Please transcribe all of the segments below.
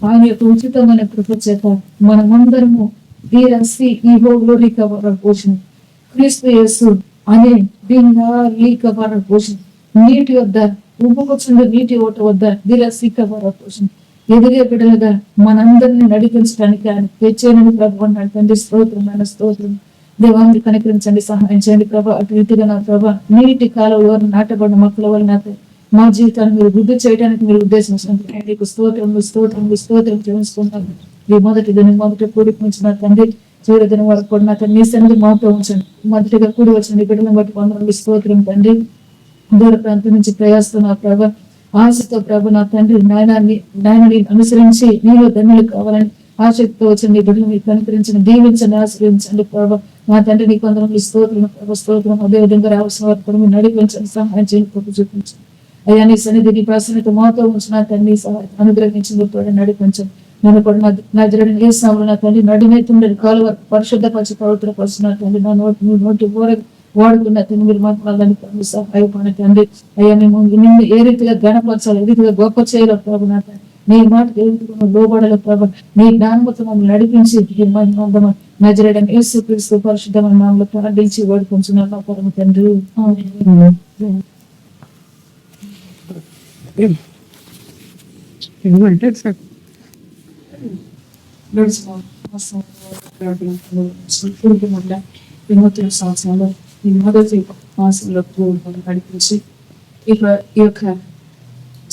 ఆయన యొక్క ఉచితమైన కృప చేత మనమందరము శ్రీ ఈ గ్లోరీ కవర్ పోషణ క్రీస్తు యేసు అనే దీని కవర్ పోషణ నీటి వద్ద ఉప్పుకొచ్చిన నీటి ఓట వద్ద శ్రీ కవర్ పోషణ ఎదిగే బిడ్డలుగా మనందరినీ నడిపించడానికి ఆయన తెచ్చేనని ప్రభు అన్నాడు. తండ్రి స్తోత్రం, ఆయన స్తోత్రం. దేవాన్ని కనికరించండి, సహాయం చేయండి ప్రభా. అటు రీతిగా నా ప్రభా నీటి కాలంలో నాటబడిన మొక్కల వల్ల నాకు మా జీవితాన్ని మీరు వృద్ధి చేయడానికి మీరు ఉద్దేశించినట్టు నీకు స్తోత్రం చేసుకుంటాను. ఈ మొదటి కూడి ఉంచిన తండ్రి చివరి దినం వరకు కూడా నా నీ సన్నిధి మాతో ఉంచండి. మొదటిగా కూడి వచ్చిన బిడ్డలను బట్టి వందనాలు స్తోత్రం తండ్రి. దూర ప్రాంతం నుంచి ప్రయాస్తున్న ప్రభ ఆశతో ప్రభ నా తండ్రి నాయనాన్ని అనుసరించి నీలో ధన్యులు కావాలని ఆశక్తితో వచ్చిన నీ బిడ్డలు మీరు కనుకరించండి, దీవించండి, ఆశ్రయించండి ప్రభ. మా తండ్రి నీకు వందనాలు స్తోత్రం. అదేవిధంగా రావాల్సిన వారు కూడా మీరు నడిపించండి, సహాయం చేయండి, కృప చూపించండి. అయ్యా నీ సన్నిధి నీ ప్రసన్నత మాతో ఉంచిన తండ్రి అనుగ్రహించిన తోడు నడిపించండి. నన్ను కూడా నా జరని వేసినాము నా తండ్రి నడినేతుండని కాలు వరకు పరిశుద్ధపరిచి పవిత్రపరుచిన తండ్రి నా నోటి వాడుకున్న తండ్రి మీరు మాట్లాడాలని సహాయపడిన తండ్రి. అయ్యా మేము నిన్ను ఏ రీతిగా గణపరచాలి, ఏ రీతిగా గొప్ప చేయాలో ప్రభు నా తండ్రి నీ మాటకు ఏ రీతిగా లోబడాలో ప్రభు నీ జ్ఞానముతో మమ్మల్ని నడిపించి నజరేయడం యేసు క్రీస్తు పరిశుద్ధమైన నామములో ప్రార్థించి వేడుకొంచున్నాను నా పరమ తండ్రి. సంవత్సరంలో ఈ మొదటి మాసంలో నడిపించి ఈ యొక్క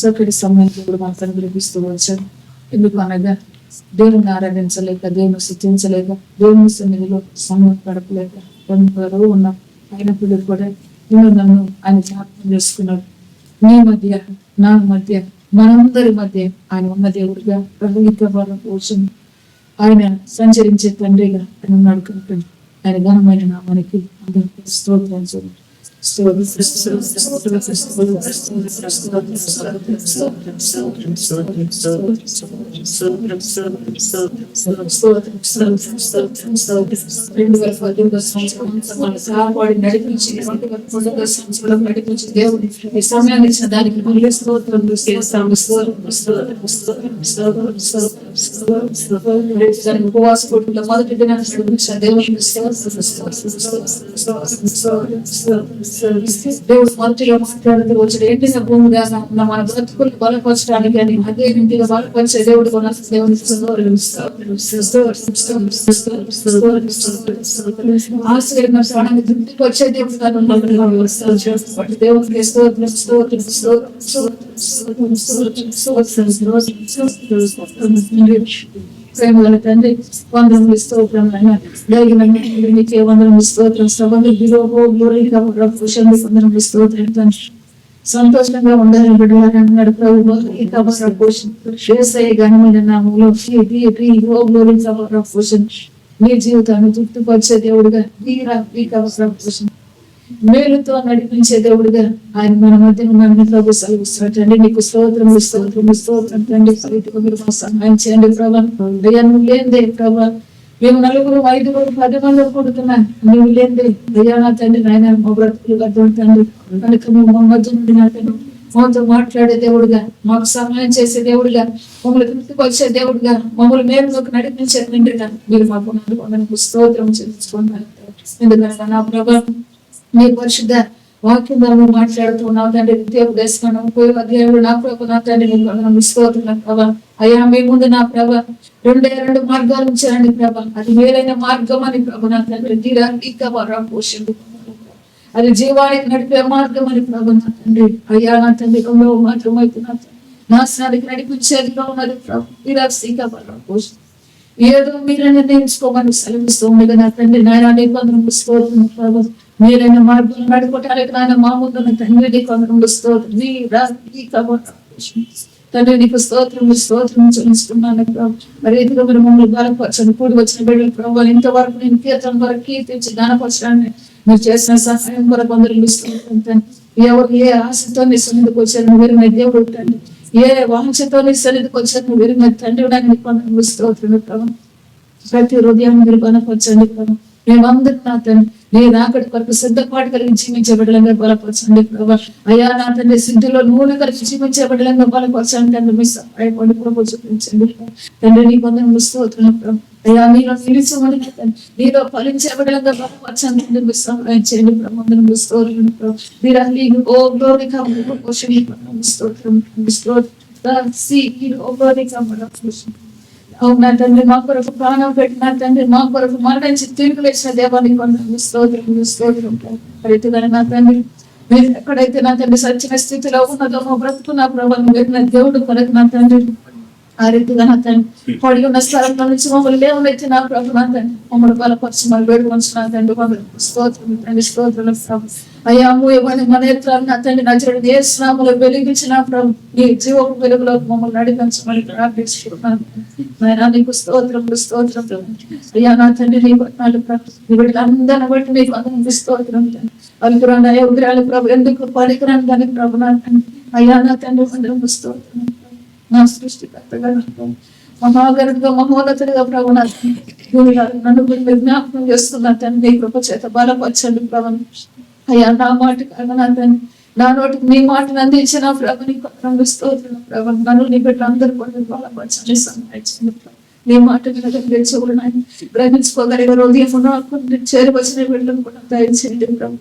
చక్కటి సమయంలో కూడా మనకు అనుగ్రహిస్తూ వచ్చాడు. ఎందుకు అనగా దేవుని ఆరాధించలేక, దేవుని స్థుతించలేక, దేవుని సన్నిధిలో సమయం గడపలేక కొందరు ఉన్న ఆయన పిల్లలు కూడా నన్ను ఆయన జ్ఞాపకం చేసుకున్నాడు. నీ మధ్య నా మధ్య మనందరి మధ్య ఆయన ఉన్న దేవుడిగా కోసం ఆయన సంచరించే తండ్రిగా ఆయన ఉన్నాడు కనుక ఆయన ఘనమైన నామానికి అందరికీ స్తోత్రం. నడిపించి దేవుడు ఈ సమయాన్ని ఇచ్చిన దానికి ఉపవాస కుటుంబంలో మొదటి దినాన్ని నడిపించిన దేవుడికి దేవుడు మొదటిగా మాట్లాడుతూ వచ్చాడు. ఎండిన భూమిగా ఉన్న మన బ్రతుకులు బలపరచడానికి అని అదే ఇంటిగా బలపరిచే దేవుడు కూడా దేవుని ఆశ్రయం ప్రాణాన్ని తృప్తికి వచ్చే దేవుడుగా దేవునికి ప్రేమగల తండ్రి వందనములు స్తోత్రం. నీకే వందనములు స్తోత్రం. వందనములు స్తోత్రం తండ్రి. సంతోషంగా ఉండాలని బిడ్డలారా అన్నాడు ప్రభు. ఘనమైన నామంలో నీ జీవితాన్ని తృప్తిపరిచే దేవుడుగా మేలుతో నడిపించే దేవుడుగా ఆయన మన మధ్య ఉన్నాడని ప్రభు సెలవిస్తున్నాడు. నీకు స్తోత్రం తండ్రి. మీరు సహాయం చేయండి ప్రభా. అయ్యా నువ్వు లేదే ప్రభా, మేము 4, 5, 10 మంది కొడుతున్నా నువ్వు లేదే అయ్యా నా తండ్రి. నాయన మా బ్రతుకులు తండ్రి కనుక మేము మా మధ్య నుండి నా తండ్రి మాతో మాట్లాడే దేవుడుగా, మాకు సహాయం చేసే దేవుడుగా, మమ్మల్ని తృప్తికి వచ్చే దేవుడుగా, మమ్మల్ని మేలులోకి నడిపించే తండ్రిగా మీరు మాకు నడుకోవడానికి స్తోత్రం చెల్లించుకుంటున్నారు. ఎందుకంటే నా ప్రభా నీ పరిశుద్ధ వాక్యం ద్వారా మాట్లాడుతున్నావు తండ్రి. విద్యోపదేశం దేవుడు నా ప్రభు నా తండ్రి స్తోత్రం ప్రభా. అయ్యా మీ ముందు నా ప్రభ 2 మార్గాలు ఉంచారండి ప్రభ. అది మేలైన మార్గం అని ప్రభు నా తండ్రి. పోషణ అది జీవానికి నడిపే మార్గం అని ప్రభు నా తండ్రి. అయ్యా నా తండ్రి మాత్రం అవుతున్నా నాశనానికి నడిపించేది ఉన్నది ప్రభు. పోషణ ఏదో మీరు నిర్ణయించుకోమని సెలవిస్తూ ఉంది కదా తండ్రి. నాయన నిబంధనలు స్తోత్రం ప్రభు. మీరైన మార్గం నడుకోవటానికి నాయన మా ముందు తండ్రి నిబంధనలు స్తోత్రం. తండ్రి నీకు స్తోత్రం చెల్లిస్తున్నాను ప్రభు. మరి ఇదిగా మీరు మమ్మల్ని బలపరచండి. కూడి వచ్చిన బిడ్డలు ప్రభు ఇంతవరకు నేను కీర్తన వరకు కీర్తించి జ్ఞానపరచడాన్ని మీరు చేసిన సహాయం వరకు అందరూ స్తోత్రం. ఎవరు ఏ ఆశతో నీ సన్నిధికి వచ్చారు నువ్వు విరిగిన దేవుడు తండ్రి. ఏ వాంఛతో నీ సన్నిధికి వచ్చారు నువ్వు విరిగిన తండ్రి స్తోత్రం ప్రభు. ప్రతి హృదయాన్ని మీరు బలపరచండి ప్రభు. మేమందరూ నా తండ్రి నీ రాకడి కొరకు సిద్ధపాటు కలిగి జీవించే బిడ్డలంగా బలపరచండి ప్రభా. అయ్యా నా తండ్రి సిద్ధిలో నూనె కలిగి జీవించే బిడ్డలంగా బలపరచండి తండ్రి. మీ సహాయపడి ప్రభు చూపించండి తండ్రి. నీ కొందరు స్తోత్రం ప్రభు. అయ్యా నీలో నిలిచమని నీలో ఫలించే బిడ్డలంగా బలపరచండి తండ్రి. మీ సహాయం చేయండి ప్రభు. స్తోత్రం ప్రభు. ఓ గ్లోరీ కమ్ పోషణ స్తోత్రం స్తోత్రం. అవునా తండ్రి, మా కొరకు ప్రాణం పెట్టిన తండ్రి, మా కొరకు మరణించి తిరిగి లేచిన దేవానికి వందనాలు. స్తోత్రం స్తోత్రం. రీతిగానే నా తండ్రి మీరు ఎక్కడైతే నా తండ్రి సచిన స్థితిలో ఉన్నదో మా బ్రతుకున్న ప్రభావం పెట్టిన దేవుడు కొరకు నా తండ్రి ఆ రీతిగా నా తండ్రి పడి ఉన్న స్థలంలో నుంచి మమ్మల్ని లేవనైతే నా ప్రభు నా తండ్రి మమ్మల్ని బలపరిచి మళ్ళీ వేడుకొంచు నా తండ్రి. స్తోత్రం తండ్రి స్తోత్రం ప్రభు. అయ్యా ఇవ్వండి మన ఎత్తులను నా తండ్రి నజరుడు యేసు నామములో వెలిగించిన ప్రభు నీ జీవపు వెలుగులో మమ్మల్ని నడిపించమని ప్రార్థిస్తున్నాను. నాయనా నీకు స్తోత్రం స్తోత్రం ప్రభు. అయ్యా నా తండ్రి నీ వందనాలు ప్రభు. నీ బిడ్డలందరిని బట్టి నీకు వందనాలు స్తోత్రం తండ్రి. పలుకురాని అయోగ్రాలు ప్రభు ఎందుకు పనికిరాని దానికి ప్రభు నా తండ్రి. అయ్యా నా తండ్రి వందనాలు స్తోత్రం. నా సృష్టికర్తగా మహాగరుడుగా మహోన్నతుడిగా ప్రభు నా నన్ను మీరు జ్ఞాపకం చేస్తున్నా తండ్రి. నీ కృప చేత బలపరచండి ప్రభు. అయ్యా నా మాట కారణాన్ని నా నోటికి నీ మాటను అందించిన ప్రభు నీకు స్తోత్రం ప్రభు. నన్ను నీ బిడ్డలు అందరూ కూడా బలపరచండి సహాయించండి ప్రభు. నీ మాట కూడా గ్రహించుకోగలిగే హృదయం చేరవచ్చిన బిడ్డలను కూడా దయచేయండి ప్రభు.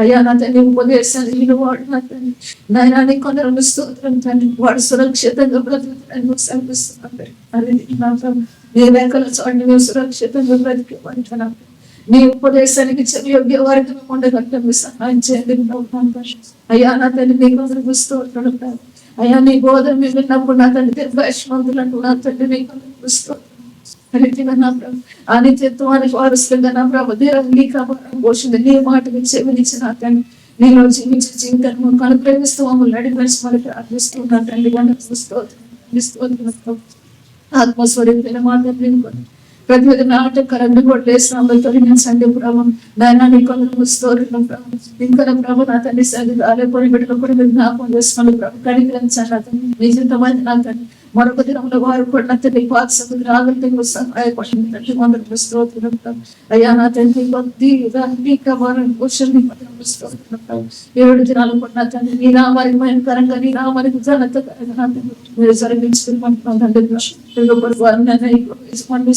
అయ్యా నా తండ్రి ఉపదేశాన్ని నేను వాడు నా తండ్రి నాయనా నీ కొందరు స్తోత్రం తండ్రి. వాడు సురక్షితంగా బ్రతుకుతాను సమర్పిస్తున్నాను. అదే నా ప్రభు నీ వెంకల చోటు మేము సురక్షితంగా బ్రతికేవాడినా నీ ఉపదేశానికి చెవియోగ్య వారికి మేము ఉండగలం సహాయం చేయండి. అయ్యా నా తండ్రి నీ కొందరు స్తోత్రం. అయ్యా నీ బోధన మేము విన్నప్పుడు నా తండ్రి వైష్ణవంతులంటూ నా తండ్రి నీ కొందరు స్తోత్రం. నా ప్రభు ఆ నిత్యత్వానికి వారసులుగా నా ప్రభు నీ పోషణ నీ మాటకి చెవినిచ్చి నా తండ్రి నీలో జీవించే జీవితాన్ని కను ప్రేమిస్తూ మమ్మల్ని నడిపించి మనకి ప్రార్థిస్తున్నా తండ్రి. ఆత్మస్వరూపైన మాత్రం ప్రతి నాటకరండి కూడా లేసినామో తొలగించండి ప్రభు. నాయన నీ కొందరు స్తోత్రం ప్రభు. ఇంకా ప్రభు నా తండ్రి సరిగ్గా బిడ్డలు కూడా మీరు జ్ఞాపకం చేస్తున్నాను ప్రభు. కనికరించండి నా తండ్రి. నిజంతమైన నా తండ్రి మరొక దినంలో వారు కూడా నా తండ్రి పాత్సకు రాగలిగిన సహాయపడండి తండ్రి. కొందరు స్తోత్రం ప్రభు. అయ్యా నా తండ్రి స్తోత్రం. 7 దినాలు కూడా నా తండ్రి నీ నామానికి భయంకరంగా నీ నామానికి ఘనతకరంగా మీరు జరిగించుకుని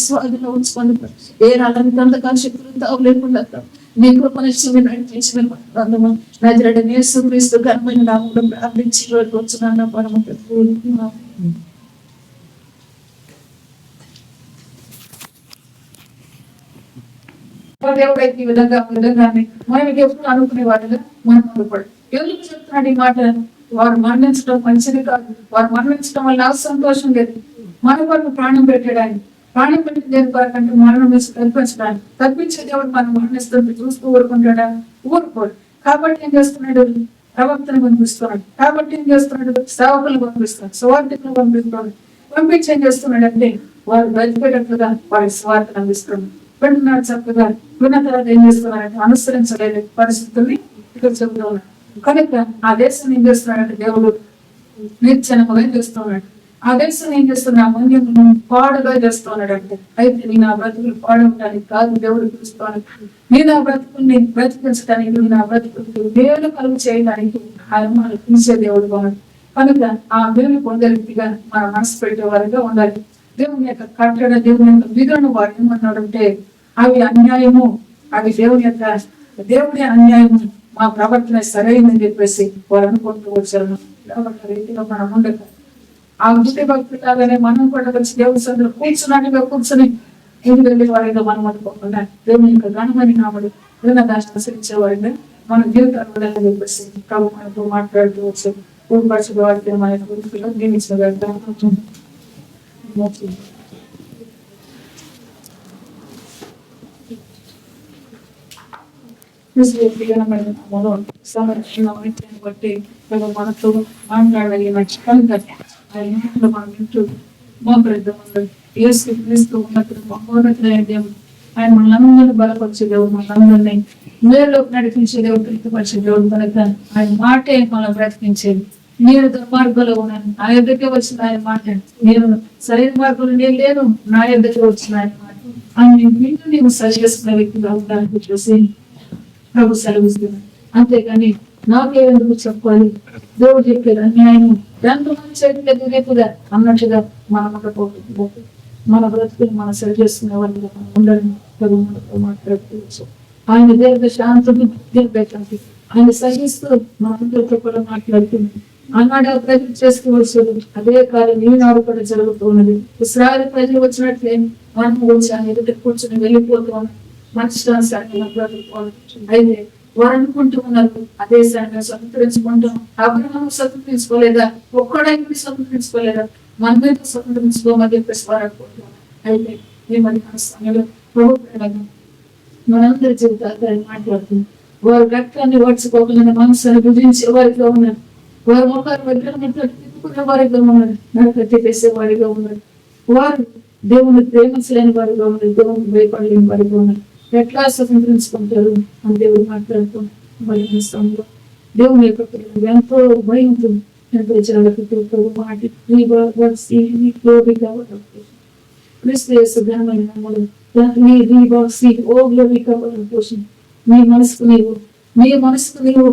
స్వాధీనం ఉంచుకోండి. ఏ రాళ్ళని తందకాల శక్తులు తావు లేకుండా నీ కృపనిచ్చి నడిపించి నజరుడైన యేసుక్రీస్తు ఘనమైన నామములో ప్రార్థించి వచ్చున్నాను పరమ తండ్రి. దేవుడైతే ఈ విధంగానే మనం ఎప్పుడు అనుకునే వాటిగా మనం అనుకోడు. ఎందుకు చెప్తున్నాడు ఈ మాట? వారు మరణించడం మంచిది కాదు. వారు మరణించడం వల్ల నాకు సంతోషం లేదు. మన కొరకు ప్రాణం పెట్టడానికి ప్రాణం పెట్టిన దేని కొరకంటే మరణం తప్పించడానికి తప్పించే దేవుడు మనం మరణిస్తుంటే చూస్తూ ఊరుకుంటాడా? ఊరుకోడు. కాబట్టి ఏం చేస్తున్నాడు? ప్రవక్తను పంపిస్తున్నాడు. కాబట్టి ఏం చేస్తున్నాడు? సేవకులను పంపిస్తున్నాడు. సువార్థికులను పంపిస్తున్నాడు. పంపించి ఏం చేస్తున్నాడు అంటే వారు బతికేటట్లుగా వారి స్వార్థను అందిస్తున్నాడు. వింటున్నాడు చక్కగా. విన్న తర్వాత ఏం చేస్తున్నారంటే అనుసరించలేని పరిస్థితుల్ని ఇక్కడ చెబుతూ ఉన్నాడు. కనుక ఆ దేశం ఏం చేస్తున్నాడంటే దేవుడు నిర్చనముగా చేస్తున్నాడు. ఆ దేశం ఏం చేస్తున్నా మందిరం పాడుగా చేస్తున్నాడు అంటే అయితే నేను ఆ బ్రతుకులు పాడవడానికి కాదు దేవుడు పిలుస్తాను. నేను ఆ బ్రతుకుని బ్రతికించడానికి నేను ఆ బ్రతుకు మేలు కలుగు చేయడానికి ఆయన మనం పిలిచే దేవుడు బాగుంది. కనుక ఆ మేలు పొందే రీతిగా మనం మనసు పెట్టే వారిగా ఉండాలి. దేవుని యొక్క కట్టడ దేవుని యొక్క విధులను వారు ఏమన్నాడంటే అవి అన్యాయము, అవి దేవుడి అన్యాయము, మా ప్రవర్తన సరైందని చెప్పేసి వారు అనుకుంటూ వచ్చారు. రీతిలో మనం ఉండక ఆ బుద్ధి భక్తులాగానే మనం కూడా వచ్చి దేవుడి సందులో కూర్చుని ఇంటికి వెళ్ళే వారిగా మనం అనుకోకుండా దేవుని యొక్క ఘనమైన నామడు ఆశ్రయించే వారిగా మన జీవితాలు ఉండాలని చెప్పేసి ప్రభు మనతో మాట్లాడుతూ వచ్చారు. పూర్వపరచు వారికి మన గురించి జీవించగలుగుతాం. సంరక్షణ బట్టి మనతో మాట్లాడగలిగిన మనం వింటూ మా ప్రజలు యేసుక్రీస్తు మహోన్నతుడైన దేవుడు ఆయన మనందరినీ బలపరిచే దేవుడు, మనందరినీ మేలులోకి నడిపించే దేవుడు, తృప్తిపరిచే దేవుడు. కనుక ఆయన మాటే మనం బ్రతికించేది. నేను దుర్మార్గంలో ఉన్నాను, నా ఎద్దకే వచ్చిన ఆయన మాట. నేను సరైన మార్గంలో నేను లేను, నా ఎద్దకే వచ్చిన ఆయన మాట. ఆయన నిన్ను నీవు సరి చేసుకునే వ్యక్తిగా ఉండాలని చెప్పేసి ప్రభు సెలవిస్తున్నాడు. అంతేగాని నాకేందుకు చెప్పాలి, దేవుడు చెప్పేది అన్యాయం ఎంతమంది చేతిలో దిగేపుగా అన్నట్టుగా మనం ఉండకపోతే మన బ్రతుకులు మనం సరి చేసుకునే వాళ్ళు ఉండాలని ప్రభు మనతో మాట్లాడుకోవచ్చు. ఆయన దీర్ఘ శాంతిని దీర్ఘశాంతి ఆయన సహిస్తూ మనందరితో కూడా మాట్లాడుతున్నాడు. ఆనాడు ప్రజలు చేసుకోవాల్సింది అదే కాలం ఈనాడు కూడా జరుగుతూ ఉన్నది. ఇశ్రాయేలు ప్రజలు వచ్చినట్లే మనం గురించి ఆయన ఎదుటి కూర్చొని వెళ్ళిపోతూ ఉన్నాం. మనుషులాన్ని అయితే వారు అనుకుంటూ ఉన్నారు అదే సాయంగా స్వతంత్రించుకుంటాం. అబ్రహాము స్వతంత్రించుకోలేదా, ఒక్కడైనా స్వతంత్రించుకోలేదా, మన మీద స్వతంత్రించుకోమని చెప్పేసి వారు అనుకుంటున్నాం. అయితే ఈ మరి మన సమయంలో ప్రభు మనందరి జీవితాలు ఆయన మాట్లాడుతుంది. వారు రక్తాన్ని ఓడ్చుకోకుండా మనసును విధించే వారిగా ఉన్నారు. వారు ముఖాలు విగ్రహం తిప్పుకునే వారిగా ఉన్నారు. నరకట్టి వేసే వారిగా ఉన్నారు. వారు దేవుని ప్రేమించలేని వారిగా ఉన్నారు. దేవుని భయపడలేని వారిగా ఉన్నారు. ఎట్లా స్వతంత్రించుకుంటారు అని దేవుడు మాట్లాడుతున్నారు. బలమైన స్థానంలో దేవుని యొక్క పిల్లలు ఎంతో భయం ఉంటుంది. ఎంతో జనాలకు మాటి నీ మనసుకు నీవు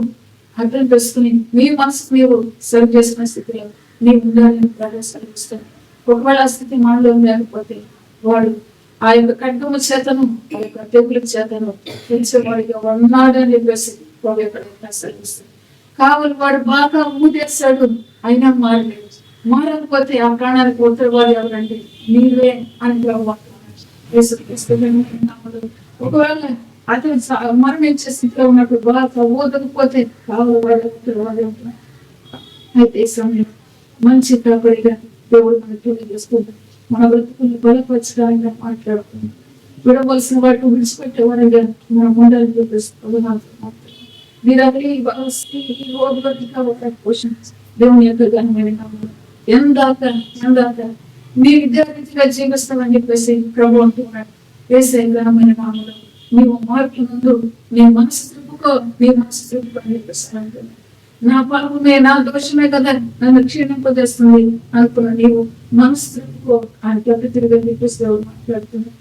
అర్థం చేసుకుని నీ మనసుకు నీవు సరి చేసుకునే స్థితిలో నీ ఉండాలని ప్రవేశిస్తాను. ఒకవేళ ఆ స్థితి మనలో లేకపోతే వాడు ఆ యొక్క ఖడ్గము చేతను ఆ యొక్క తెగుల చేతను తెలిసేవాడిగా ఉన్నాడని చెప్పేసి వాడు ఎక్కడైనా సెలవిస్తాడు. కావాలి వాడు బాగా ఊదేశాడు అయినా మారలేదు. మారకపోతే ఆ ప్రాణానికి ఉత్తరవాడు ఎవరంటే నీవే అని ఒకవేళ అతను మరణించే స్థితిలో ఉన్నప్పుడు బాగా ఊదకపోతే కావాలి వాడు ఉత్తరవాడు అయితే ఈ సమయం మంచి కాపరిగా దేవుడు మనకు తెలియజేసుకుంటాం. మన బ్రతుకుల్ని బలపరచడానికి మాట్లాడుతున్నాం. విడవలసిన వాటిని విడిచిపెట్టేవారిగా మనం ఉండాలని చెప్పేస్తున్నాం. దేవుని యొక్క ఘనమైన నామములో ఎందాక నీ విద్యార్థిగా జీవిస్తామని చెప్పేసి ప్రభు అంటున్నాడు. వేసే ఘనమైన నామములో నీవు మార్పు ముందు నీ మనసు త్రిప్పుకొని చెప్పేస్తాను. నా పాపమే నా దోషమే కదా నన్ను క్షీణింపజేస్తుంది అనుకున్న నీవు మనసు త్రిప్పుకో అని తిరిగి చెప్పేసి మాట్లాడుతున్నాడు.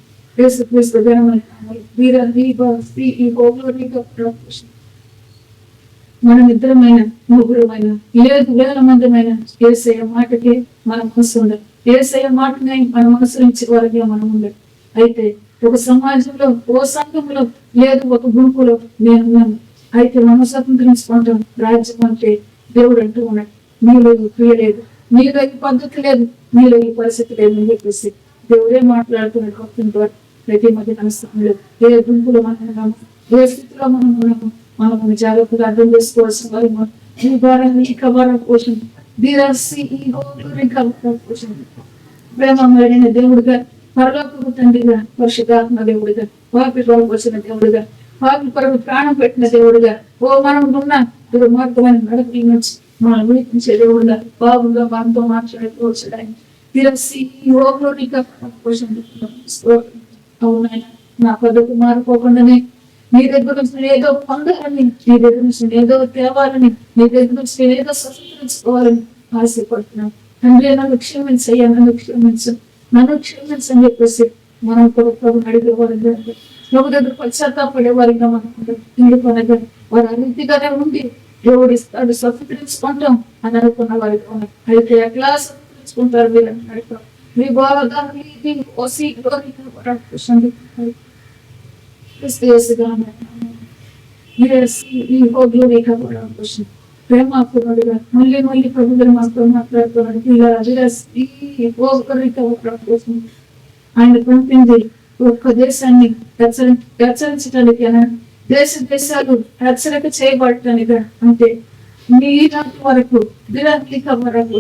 మనం ఇద్దరమైన ముగ్గురమైన లేదు వేల మందిమైన ఏసయ్య మాటకి మన మనసు ఉండదు. ఏసయ్య మాటని మన మనసు నుంచి వారికి మనం ఉండదు. అయితే ఒక సమాజంలో ఓ సంఘంలో లేదు ఒక గుంపులో నేనున్నాను. అయితే మనం స్వతంత్రించుకుంటాం. రాజ్యం అంటే దేవుడు అంటూ ఉన్నాడు. నీలో ఈ క్రియ లేదు, నీలో ఈ పద్ధతి లేదు, నీలో ఈ పరిస్థితి లేదు అని చెప్పేసి దేవుడే మాట్లాడుతున్నాడు. భక్తులతో ప్రతి మధ్య మనస్థానంలో ఏ గుంపులో మనం ఉన్నాము, ఏ స్థితిలో మనం ఉన్నాము, మనం జాగ్రత్తగా అర్థం చేసుకోవాల్సిన వారు పోషణ ప్రేమ దేవుడిగా, పరలోకపు తండ్రిగా, పరిశుద్ధాత్మ దేవుడిగా, పాపి వచ్చిన దేవుడిగా, పాపి కొరకు ప్రాణం పెట్టిన దేవుడిగా, ఓ మనం ఉన్న దుర్మార్గమైన నడకల నుంచి మనం విడిపించే దేవుడిగా బాగుగా మనతో మాట్లాడుకోవచ్చడానికి అవునాయన నా పద్ధతి మారిపోకుండానే నీ దగ్గర నుంచి నేను ఏదో పొందాలని, నీ దగ్గర నుంచి నేను ఏదో తేవాలని, నీ దగ్గర నుంచి నేను ఏదో స్వతంత్రించుకోవాలని ఆశపడుతున్నాను. తండ్రి నన్ను క్షమించయ్యా, నన్ను క్షమించని చెప్పేసి మనం ప్రభుత్వం అడిగేవారిగా, ప్రభు దగ్గర పశ్చాత్తాపడేవారిగా మనం ఇండిపోనగా వారు అన్నిటిగానే ఉండి దేవుడు ఇస్తాడు స్వతంత్రించుకుంటాం అని అనుకున్న వారిగా ఉన్నారు. అయితే ఎట్లా స్వతంత్రించుకుంటారు వీళ్ళని అడుగుతాం. మీ బాగా ప్రేమాకుడుగా మళ్ళీ ప్రభుత్వం మాతో మాట్లాడుతున్నాడు. ఆయన పంపింది ఒక్క దేశాన్ని హెచ్చరించడానికి, దేశాలు హెచ్చరిక చేయబడటానికి. అంటే మీ వరకు దిరాంతిక వరకు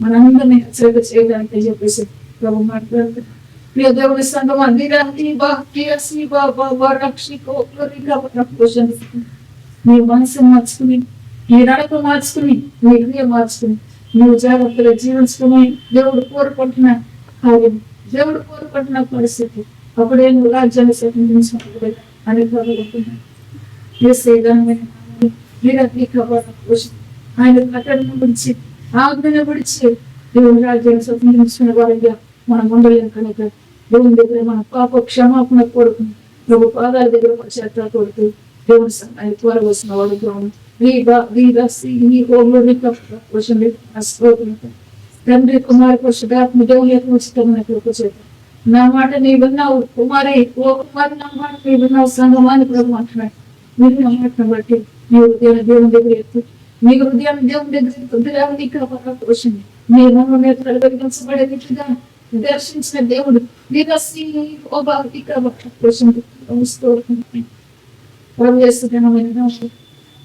మనందరినీ హెచ్చరిక చేయడానికి చెప్పేసి ప్రభు మాట్లాడుతున్నాడు. ప్రియ దేవుడి సంఘం నీ మనసు మార్చుకుని, నీ నడక మార్చుకుని, నీ క్రియ మార్చుకుని, నువ్వు జాగ్రత్తగా జీవించుకుని దేవుడు కోరుకుంటున్న కార్యం, దేవుడు కోరుకుంటున్న పరిస్థితి, అప్పుడే నువ్వు రాజ్యాన్ని స్వతంత్రించుకుంటే అని కోరుకుంటున్నాను. ఆయన ప్రకటన గురించి, ఆజ్ఞను గురించి దేవుడు రాజ్యాన్ని స్వతంత్రించుకునే వారిగా మనం ఉండలేము కనుక దేవుని దగ్గర మన పాప క్షమాపణ కొడుకు ప్రభు పాదాల దగ్గర పశ్చాత్తాప కొడుతూ దేవుని సహాయం కోరవలసిన వాడు ప్రభు ఈ హోంలో తండ్రి కుమారి పరిశుద్ధాత్మ దేవుని యొక్క ఉచితమైన కృప చేత నా మాట నీ విన్నావు కుమారి ఓ కుమారి నా మాట నీ విన్నావు సంగమాని ప్రభు అంటున్నాడు. మీరు నా మాటను బట్టి నీ హృదయాన్ని దేవుని దగ్గర ఎత్తు, నీ హృదయాన్ని దేవుని దగ్గర ఎత్తుగా నీ కాపాడుతుంది. నీ మనో నేత్రాలు వెలిగించబడే రీతిగా దర్శించిన దేవుడు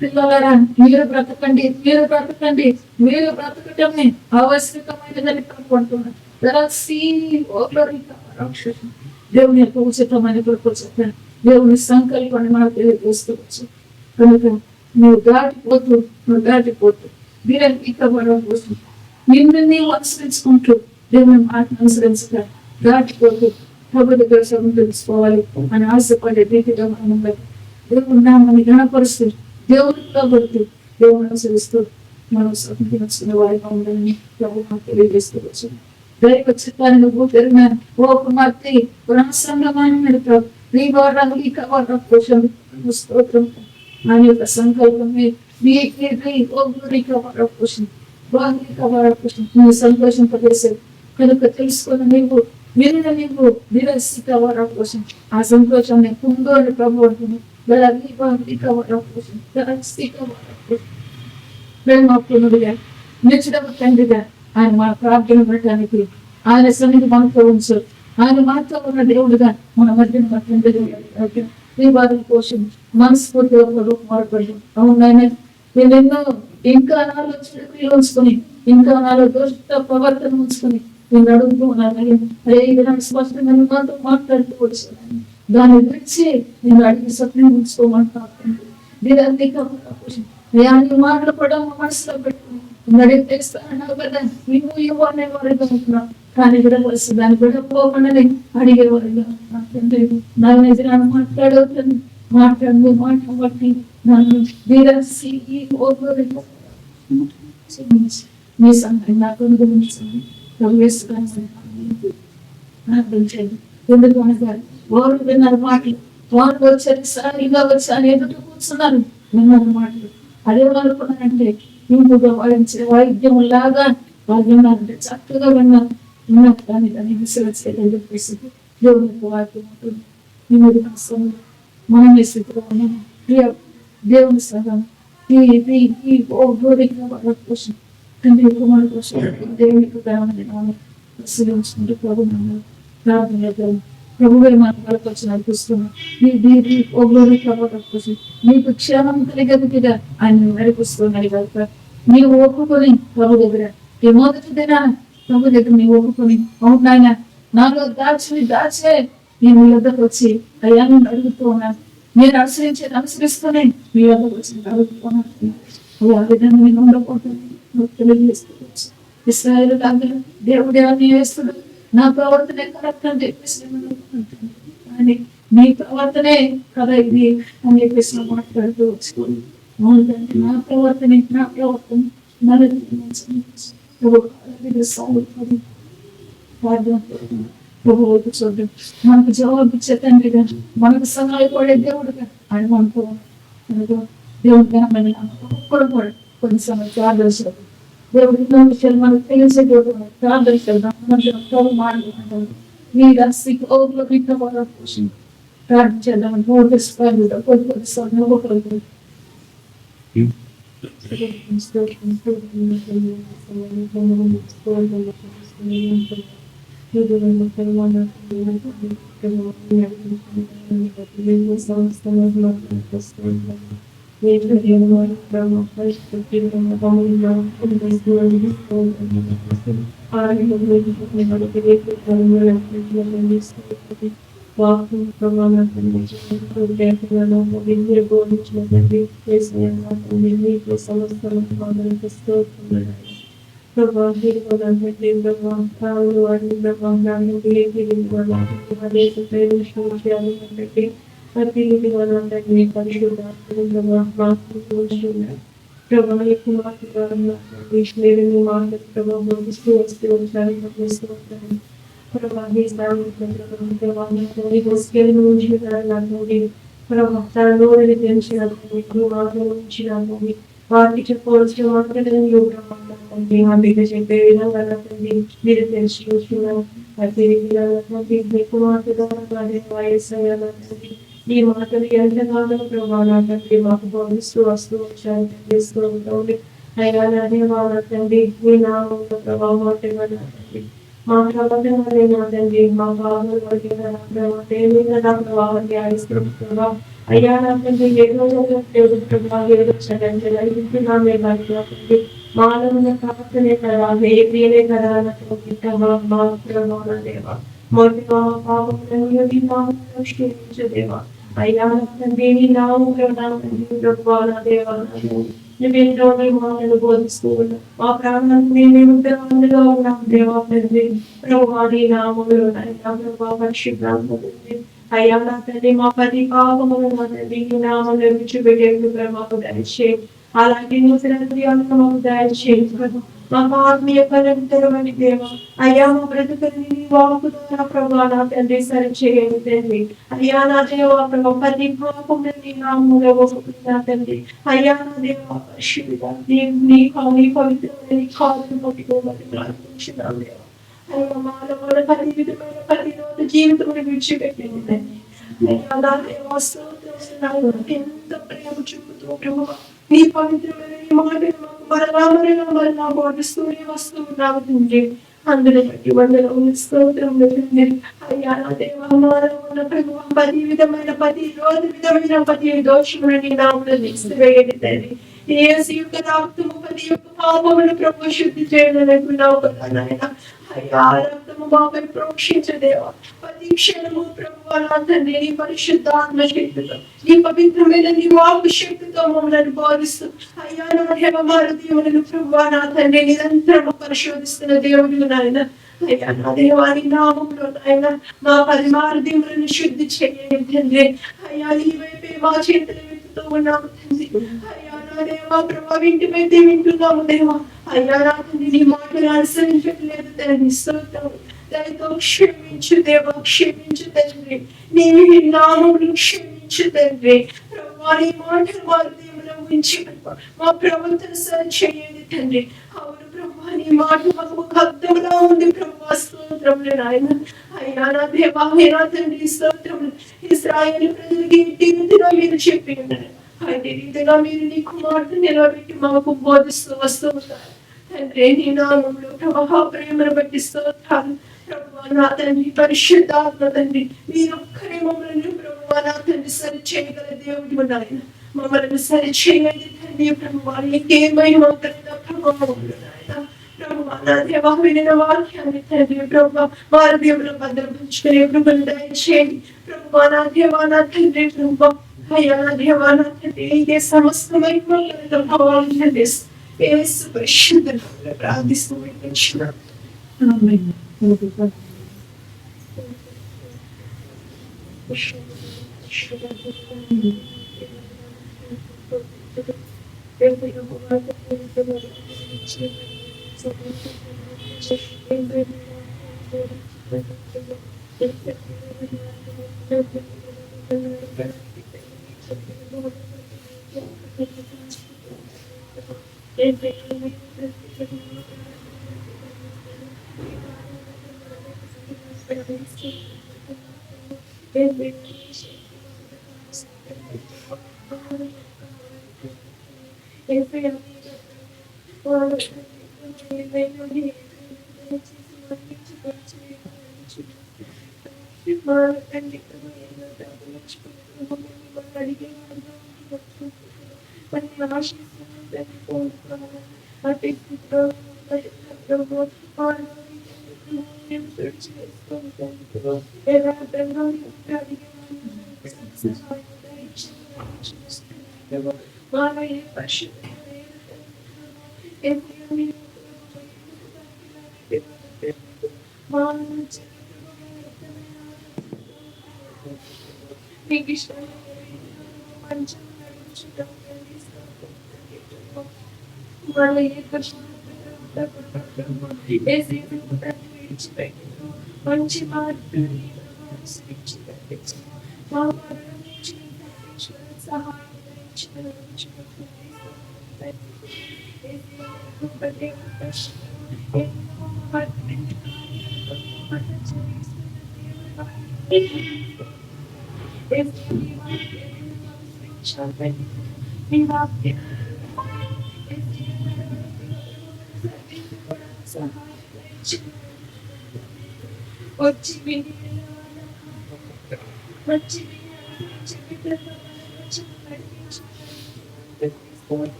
పిల్లలరా మీరు బ్రతకండి, మీరు బ్రతకండి, మీరు బ్రతకటమే ఆవశ్యకమైనదని కోరుకుంటున్నారు. దేవుని యొక్క ఉచితమైన చెప్పాను. దేవుని సంకల్పాన్ని మనకు తెలియజేసుకోవచ్చు. కనుక నువ్వు దాటిపోతూ వీరని ఇక్కబడడం కోసం నిన్ను నీవు అనుసరించుకుంటూ దేవుని మాట అనుసరించగా దాటిపోతూ ప్రభు దగ్గర సగం తెలుసుకోవాలి అని ఆశపడే రీతిగా మనం దేవుని నామాన్ని గణపరుస్తూ దేవుని కాబడుతూ దేవుని అనుసరిస్తూ మనం సంతరించుకునే వారిగా ఉండాలని ప్రభు మాకు తెలియజేసుకోవచ్చు. దైవ చిత్తాన్ని నువ్వు తెరిగిన ఓ కుమార్తె పురాసంగమాన్ని నడుపుతావు నీ వారాలు ఈ కవర్ కోసం స్తోత్రం ఆయన యొక్క సంకల్పమే నువ్వు సంతోషింపజేసేది కనుక తెలుసుకున్న నీవు నిరసి కవర్ కోసం ఆ సంతోషాన్ని పొందోని ప్రభు అంటున్నావు. ప్రేమగా నిశ్చితము తండ్రిగా ఆయన మన ప్రార్థన పెట్టడానికి ఆయన సన్నిధి మనతో ఉంచు. ఆయన మనతో ఉన్న దేవుడుగా మన మధ్య ఈ బాధల కోసం మనస్ఫూర్తిగా మాట్లాడు. అవునాయన నేనెన్నో ఇంకా నాలో చెడుకులు ఉంచుకొని ఇంకా నాలో దోష ప్రవర్తన ఉంచుకొని నేను అడుగుతూ ఉన్నాను. అరే ఇది నాకు స్పష్టంగా నాతో మాట్లాడుతూ వచ్చాను. దాన్ని విడిచి నేను అడిగి సత్యం ఉంచుకోమంటాను. దీని మాటలు కూడా మనసులో పెట్టుకుని నడిపిస్తాను కదా నువ్వు ఇవ్వనే వారిగా ఉంటున్నావు. కానీ విడవలసి దాన్ని విడపోకుండానే అడిగేవారుగా నన్ను ఎదురాను మాట్లాడవుతుంది. మాట్లాడు మాట బట్టి నన్ను వీరసి మీ సంఘం నాకు అనుభవించండి. ఎందుకు అనగా వారు విన్నారు మాటలు, వారు వచ్చారు సారిగా వచ్చారు ఎదుట కూర్చున్నారు విన్నారు మాటలు. అదే వాళ్ళు అనుకున్నారంటే ఇంకొక వాయిద్యం లాగా వాళ్ళు విన్నారంటే చక్కగా విన్నారు. కానీ దాన్ని విశ్వసేదని చెప్పేసి దేవుని యొక్క వాక్యం ఉంటుంది. నిమ్మది మనం ఈ స్థితిలో ఉన్నాము. దేవుని సగం ఈ కోసం తండ్రి కుమారు కోసం దేవుని పరిశీలించుకుంటూ ప్రార్థన ప్రభువే మన బలపరిచి నడిపిస్తున్నాం. నీకు క్షేమం కలిగేదిగా ఆయన నడిపిస్తున్నాడు కనుక నీవు ఒప్పుకొని ప్రభు దగ్గర ఈ మొదటి దిన ప్రభు దగ్గర నీవు ఒప్పుకొని అవును ఆయన నాలో దాచే నేను మీ వద్దకు వచ్చి అయ్యాన్ని అడుగుతూ ఉన్నాను. నేను అనుసరిస్తూనే మీ వద్దకు వచ్చి అడుగుతున్నాను. ఆ విధంగా నేను ఉండకూడదు తెలియజేసుకోవచ్చు. ఇశ్రాయేలు దేవుడే అన్యాయస్తుడు, నా ప్రవర్తనే కరెక్ట్ అని చెప్పేసి అని నీ ప్రవర్తనే కదా ఇది అని చెప్పేసి మాట్లాడుతూ వచ్చుకోండి. అవునండి నా ప్రవర్తన మనకు జవాబు ఇచ్చే తండ్రిగా మనకు సహాయపడే దేవుడుగా ఆయన మనకు దేవుడిగా కూడా కొన్ని సమయం ప్రార్థించారు. దేవుడు ఎన్నో విషయాలు మనకు తెలిసే దేవుడు ప్రార్థించారు. ప్రార్థించేద్దామని ప్రభా నీ స్కేల్ నుంచి ప్రభా తన నోరుని తెరిచినప్పుడు మాటలు ఉంచినప్పుడు వారికి చెప్పవలసిన మాటలను తండ్రి ఆ బిడ్డ చెప్పే విధంగా తండ్రి మీరు తెలిసి చూస్తున్నాం అదే మీకు మాట్లాడాలి వయసు తండ్రి ఈ మాటలు ఎంతగానో ప్రభా నా తండ్రి మాకు బోధిస్తూ వస్తూ వచ్చారు తెలిస్తూ ఉంటుంది అయ్యా అదే వాళ్ళ తండ్రి మీ నామంలో ప్రభావం తండ్రి మా ప్రవర్తనలే నా తండ్రి మా భావాలు ప్రభావం ధ్యానిస్తున్నాం అయ్యా నా తండ్రి ఏదో ప్రభావం ఏదో చదివిస్తున్నామే తండ్రి మాలో ఉన్న ప్రవర్తనే కదా ఏ క్రియలే కదా మా ప్రభావం దేవా మొదటి మా పాపములను పాపములను క్షమించదేవా అయ్యా నా తండ్రి నీ నామం ప్రభావం దేవా నువ్వెన్నో నీ మాటలు బోధిస్తూ ఉన్నావు మా ప్రాణాన్ని మేము అందులో ఉన్నాం దేవా తండ్రి ప్రభా నీ నామములు ప్రభా పరిశుభ్రాంతి అయ్యా నా తండ్రి మా ప్రతి పాపములు మా తండ్రి నీ నామంలో విడిచిపెట్టేందుకు మాకు దయచేయండి అలాగే నూతన మాకు దయచేయండి మా ఆత్మీయ కలంతరమని దేవ అయ్యా మా బ్రతుకుని వాకు ద్వారా ప్రభా నా తండ్రి సరి చేయండి తండ్రి అయ్యా నా దేవ ప్రభా ప్రతి పాపములు నీ నామములో నా తండ్రి అయ్యా నా దేవ పరిశుద్ధ నీ పవిత్రమైన కాలను పట్టుకోమని ప్రార్థించున్నాను దేవ అయ్యా మానవుల ప్రతి విధమైన ప్రతిరోజు జీవితం విడిచిపెట్టింది తండ్రి అయ్యా నా దేవ స్తోత్రం ఎంత ప్రేమ చూపుతూ ప్రభు నీ పవిత్రమైన ఈ మాటలు మరలా బోధిస్తూనే వస్తూ ఉన్నావు తండ్రి అందులో బట్టి వందలు స్తోత్రం అయ్యా నా దేవాలయంలో ప్రతి విధమైన ప్రతి రోజు విధమైన ప్రతి దోషములు నీ నామములో తీసివేయండి తండ్రి యేసు యొక్క రక్తము ప్రతి యొక్క పాపమును ప్రభు శుద్ధి చేయనుకున్నావు కదా నాయన అయ్యా రక్తము బాపై ప్రోక్షించదేవా ప్రతి క్షణము ప్రభు నా తండ్రి నీ పరిశుద్ధాత్మ శక్తితో నీ పవిత్రమైన నీ వాకు శక్తితో మమ్మల్ని బోధిస్తూ అయ్యా నా దేవమారు దేవులను ప్రభు నా తండ్రి నిరంతరం పరిశోధిస్తున్న దేవుడు నాయన అయ్యా నా దేవాని నామంలో నాయన మా పరిమారు దేవులను శుద్ధి చేయండి తండ్రి అయ్యా నీ వైపే మా చేతులు వెతుకుతూ ఉన్నాము తండ్రి అయ్యా నా దేవా ప్రభు వింటమైతే వింటున్నాము దేవా అయ్యా నా తండ్రి నీ మాటలు అనుసరించట్లేదు తండ్రి స్తోత్రం దయతో క్షమించు దేవా క్షమించు తండ్రి నీ నామమును క్షమించు తండ్రి ప్రభు నీ మాటలు మా దేవులో ఉంచి మా ప్రవర్తన సరి చేయండి తండ్రి అవును ప్రభు నీ మాట మాకు అర్థంగా ఉంది ప్రభు స్తోత్రములు నాయన అయ్యా నా దేవా నా తండ్రి స్తోత్రములు ఇశ్రాయేలు ప్రజలకి ఇంటిలో మీరు చెప్పి ఉన్నారు అదే రీతిగా మీరు నీ కుమార్తె నిలబెట్టి మాకు బోధిస్తూ వస్తూ ఉన్నారు తండ్రి నీ నామంలో ప్రభా ప్రేమను బట్టి స్తోత్రాలు ప్రభు నా తండ్రి పరిశుద్ధాత్మ తండ్రి మీరు ఒక్కరి మమ్మల్ని ప్రభు నా తండ్రి సరి చేయగల దేవుడు నాయన మమ్మల్ని సరి చేయండి తండ్రి ప్రభు నీకేమైనా ప్రభావం నాయన ప్రభు నా దేవా వినిన వాక్యాన్ని తండ్రి ప్రభు వారి దేవుడు భద్రపరుచుకునే కృపను దయచేయండి ప్రభు నా దేవా నా తండ్రి ప్రభు అయ్యా నా దేవా నా తండ్రి ఇదే సమస్తమైన ప్రభావం యేసు పరిశుద్ధ నామములో ప్రార్థిస్తూ వినిపించున్నాను ఆమేన్ మంచి మార్పులు మా మరణం నుంచి సహాయం వచ్చి మంచి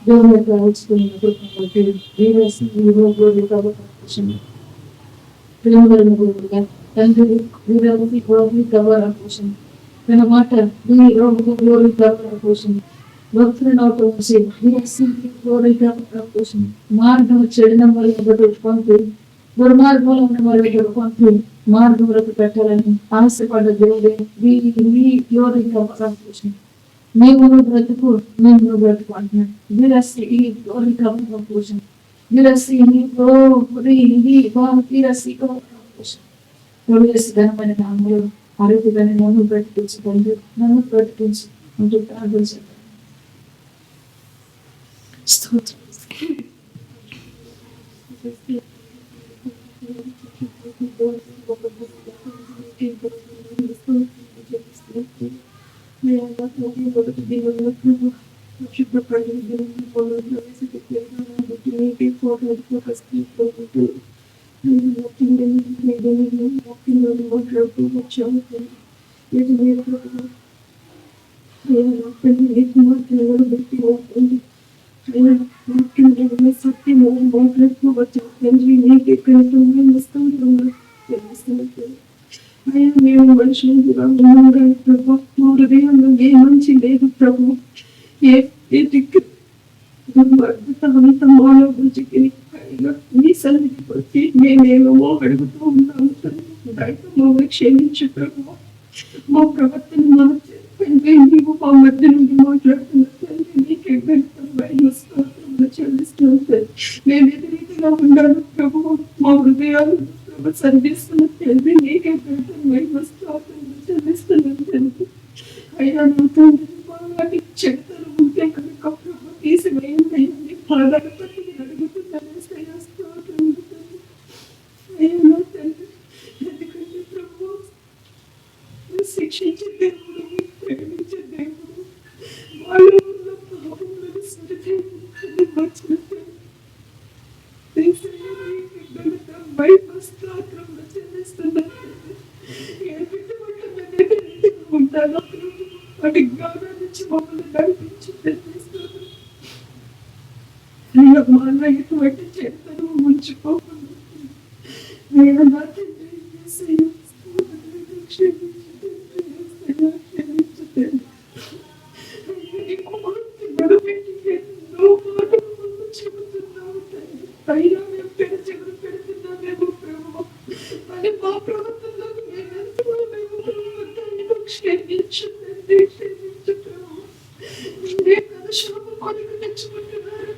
దేవుని యొక్క ఉచితమైనప్పుడు కాబట్టి వీరస్ ఈ రోజు కాబట్టి ప్రేమలను కూడా తండ్రి వీరవతి గోరి కవర కోసం తన మాట ఈ రోజు గోరి కవర కోసం భక్తులను అవకాశం వీరస్ గోరి కవర కోసం మార్గం చెడిన వల్ల పంపి దుర్మార్గంలో ఉన్న వాళ్ళ పంపి మార్గంలోకి పెట్టాలని ఆశపడ్డ దేవుడే ఈ గోరి కవర కోసం మేము బ్రతుకు మేము బ్రతుకు అంటున్నాడు విరసి ఈ గోరి కవర కోసం విరసి గోరి విరసి కోసం ప్రవేశ ఘనమైన నామములో అరుగుగానే నన్ను బ్రతికించండి నన్ను బ్రతికించి అంటూ ప్రార్థించండి స్తోత్రం మేము మనుషులు ప్రభు మా హృదయంలో ఏ మంచి లేదు ప్రభు ఏ దిక్కు అంత మానవ గురించి మీ సన్నిధి వచ్చి మేమేమో అడుగుతూ ఉన్నాము మమ్మల్ని క్షమించు ప్రభు మా ప్రవర్తన నీవు మా మధ్య నుండి మాట్లాడుతున్న నీకే చెల్లిస్తున్నాం మేము ఎదురీతిగా ఉండాలి ప్రభు మా హృదయాలు సంధిస్తున్న తండ్రి నీకే చెల్లిస్తున్నాం తండ్రి అయ్యా నా తండ్రి వాటి చెత్తలు ఉంటే కనుక ప్రభు తీసివేయండి బాధపడి అడుగుతున్నాను అయ్యా నా తండ్రి ఎందుకంటే ప్రభు శిక్షించే దేవుడు ప్రేమించే దేవుడు వాళ్ళు ఉన్న పాపములను సరిచేయడానికి వచ్చిన వాటి జ్ఞానం నుంచి మమ్మల్ని నడిపించి మా అన్న ఎటువంటి చేతను ఉంచుకోకుండా నేను నా తండ్రి అయినా మేము చెవులు పెడుతున్నామేమో ప్రభు అని మా ప్రవర్తనలో మేము క్షమించండి క్షమించండి శోభ కొరకు తెచ్చుకుంటున్నారు.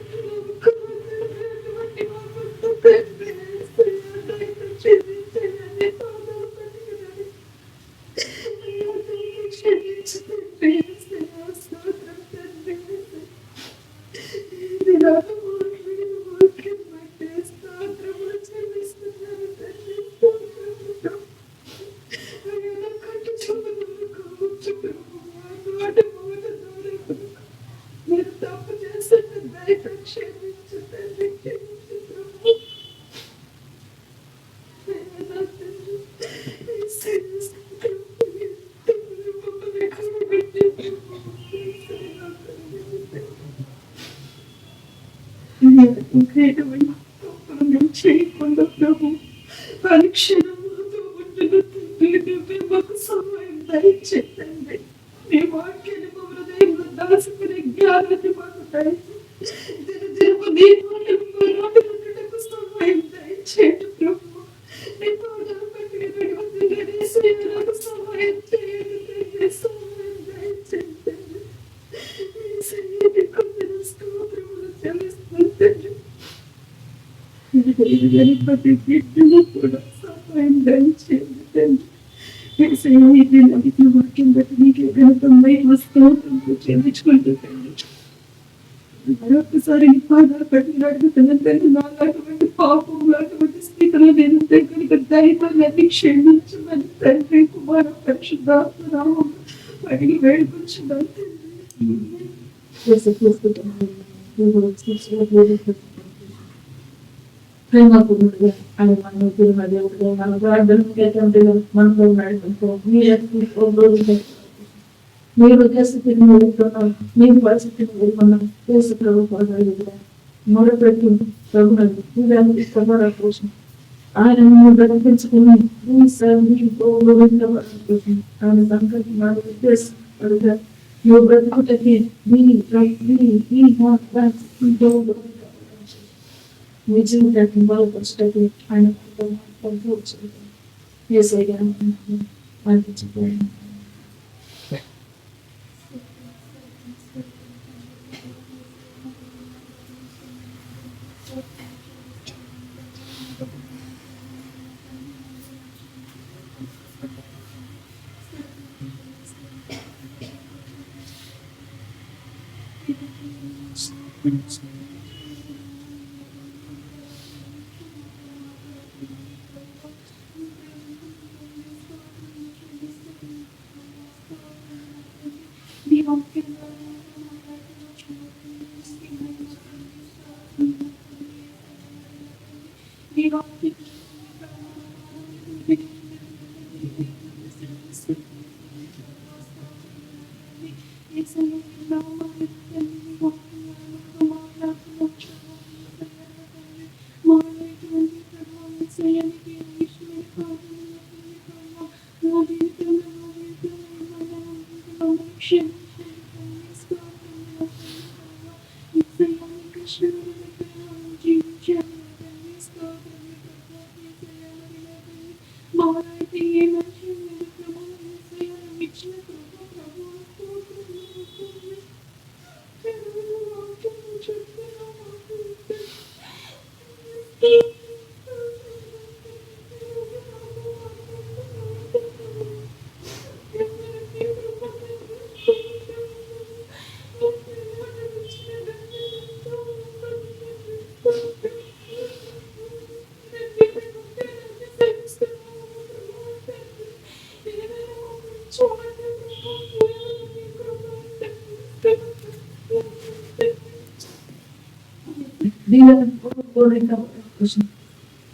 అటువంటి వారితో తండ్రి క్షమించండి. క్షమించండి. స్తోత్రం తండ్రి. మీరు తప్పు చేస్తున్న దయతో క్షమించండి. ఇంకేమైనా తప్పులు మేము చేయకుండా ప్రభు పరీక్షణతో ఉంటున్న తండ్రి మాకు సహాయం దయచేయండి. మీ వాక్యాన్ని మా హృదయంలో దాచుకునే జ్ఞానాన్ని మాకు దయచేయండి. దినదినము నీ మాటలు మాట్లాడుటకు సహాయం దయచేయండి ప్రభు. నీ పాదాలు పట్టుకుని నడుపుతున్న యేసయ్యకు సహాయం చేయండి తండ్రి. సహాయం దయచేయండి. యేసయ్య నీకు స్తోత్రములు చెల్లిస్తున్నాను తండ్రి. ప్రతి బిడ్డను కూడా సహాయం దయచేయండి తండ్రి. యేసయ్య ఈ దినానికి వాక్యం బట్టి నీకే ఘనత మహిమ స్తోత్రములు చెల్లించుకుంటూ తండ్రి. మరొకసారి నీ పాదాలు పట్టుకుని అడుగుతున్నాను తండ్రి. నాలాంటి పాపంలో అటువంటి స్థితిలో నేను దగ్గరికి దయతో క్షమించమని తండ్రి కుమార పరిశుద్ధాత్మ నామములో అడిగి వేడుకొంచున్నాను తండ్రి. ప్రేమపూర్ణుడిగా ఆయన మన ప్రేమ దేవుడిగా మన ప్రార్థనకి మనలో ఉన్నాడు. మీరు దేశస్థితిని వెళ్తున్నాం, మీరు పరిస్థితిని వెళ్ళమన్నాం. దేశ ప్రభుత్వ మొదలుపెట్టి ప్రభుత్వం కోసం ఆయన బ్రతికించుకుని ఆయన సంకల్పం మన ఉద్దేశం అడుగా నువ్వు బ్రతుకుటకి మీ జీవితాన్ని బలపరచడానికి ఆయన అనిపించిపోయాను.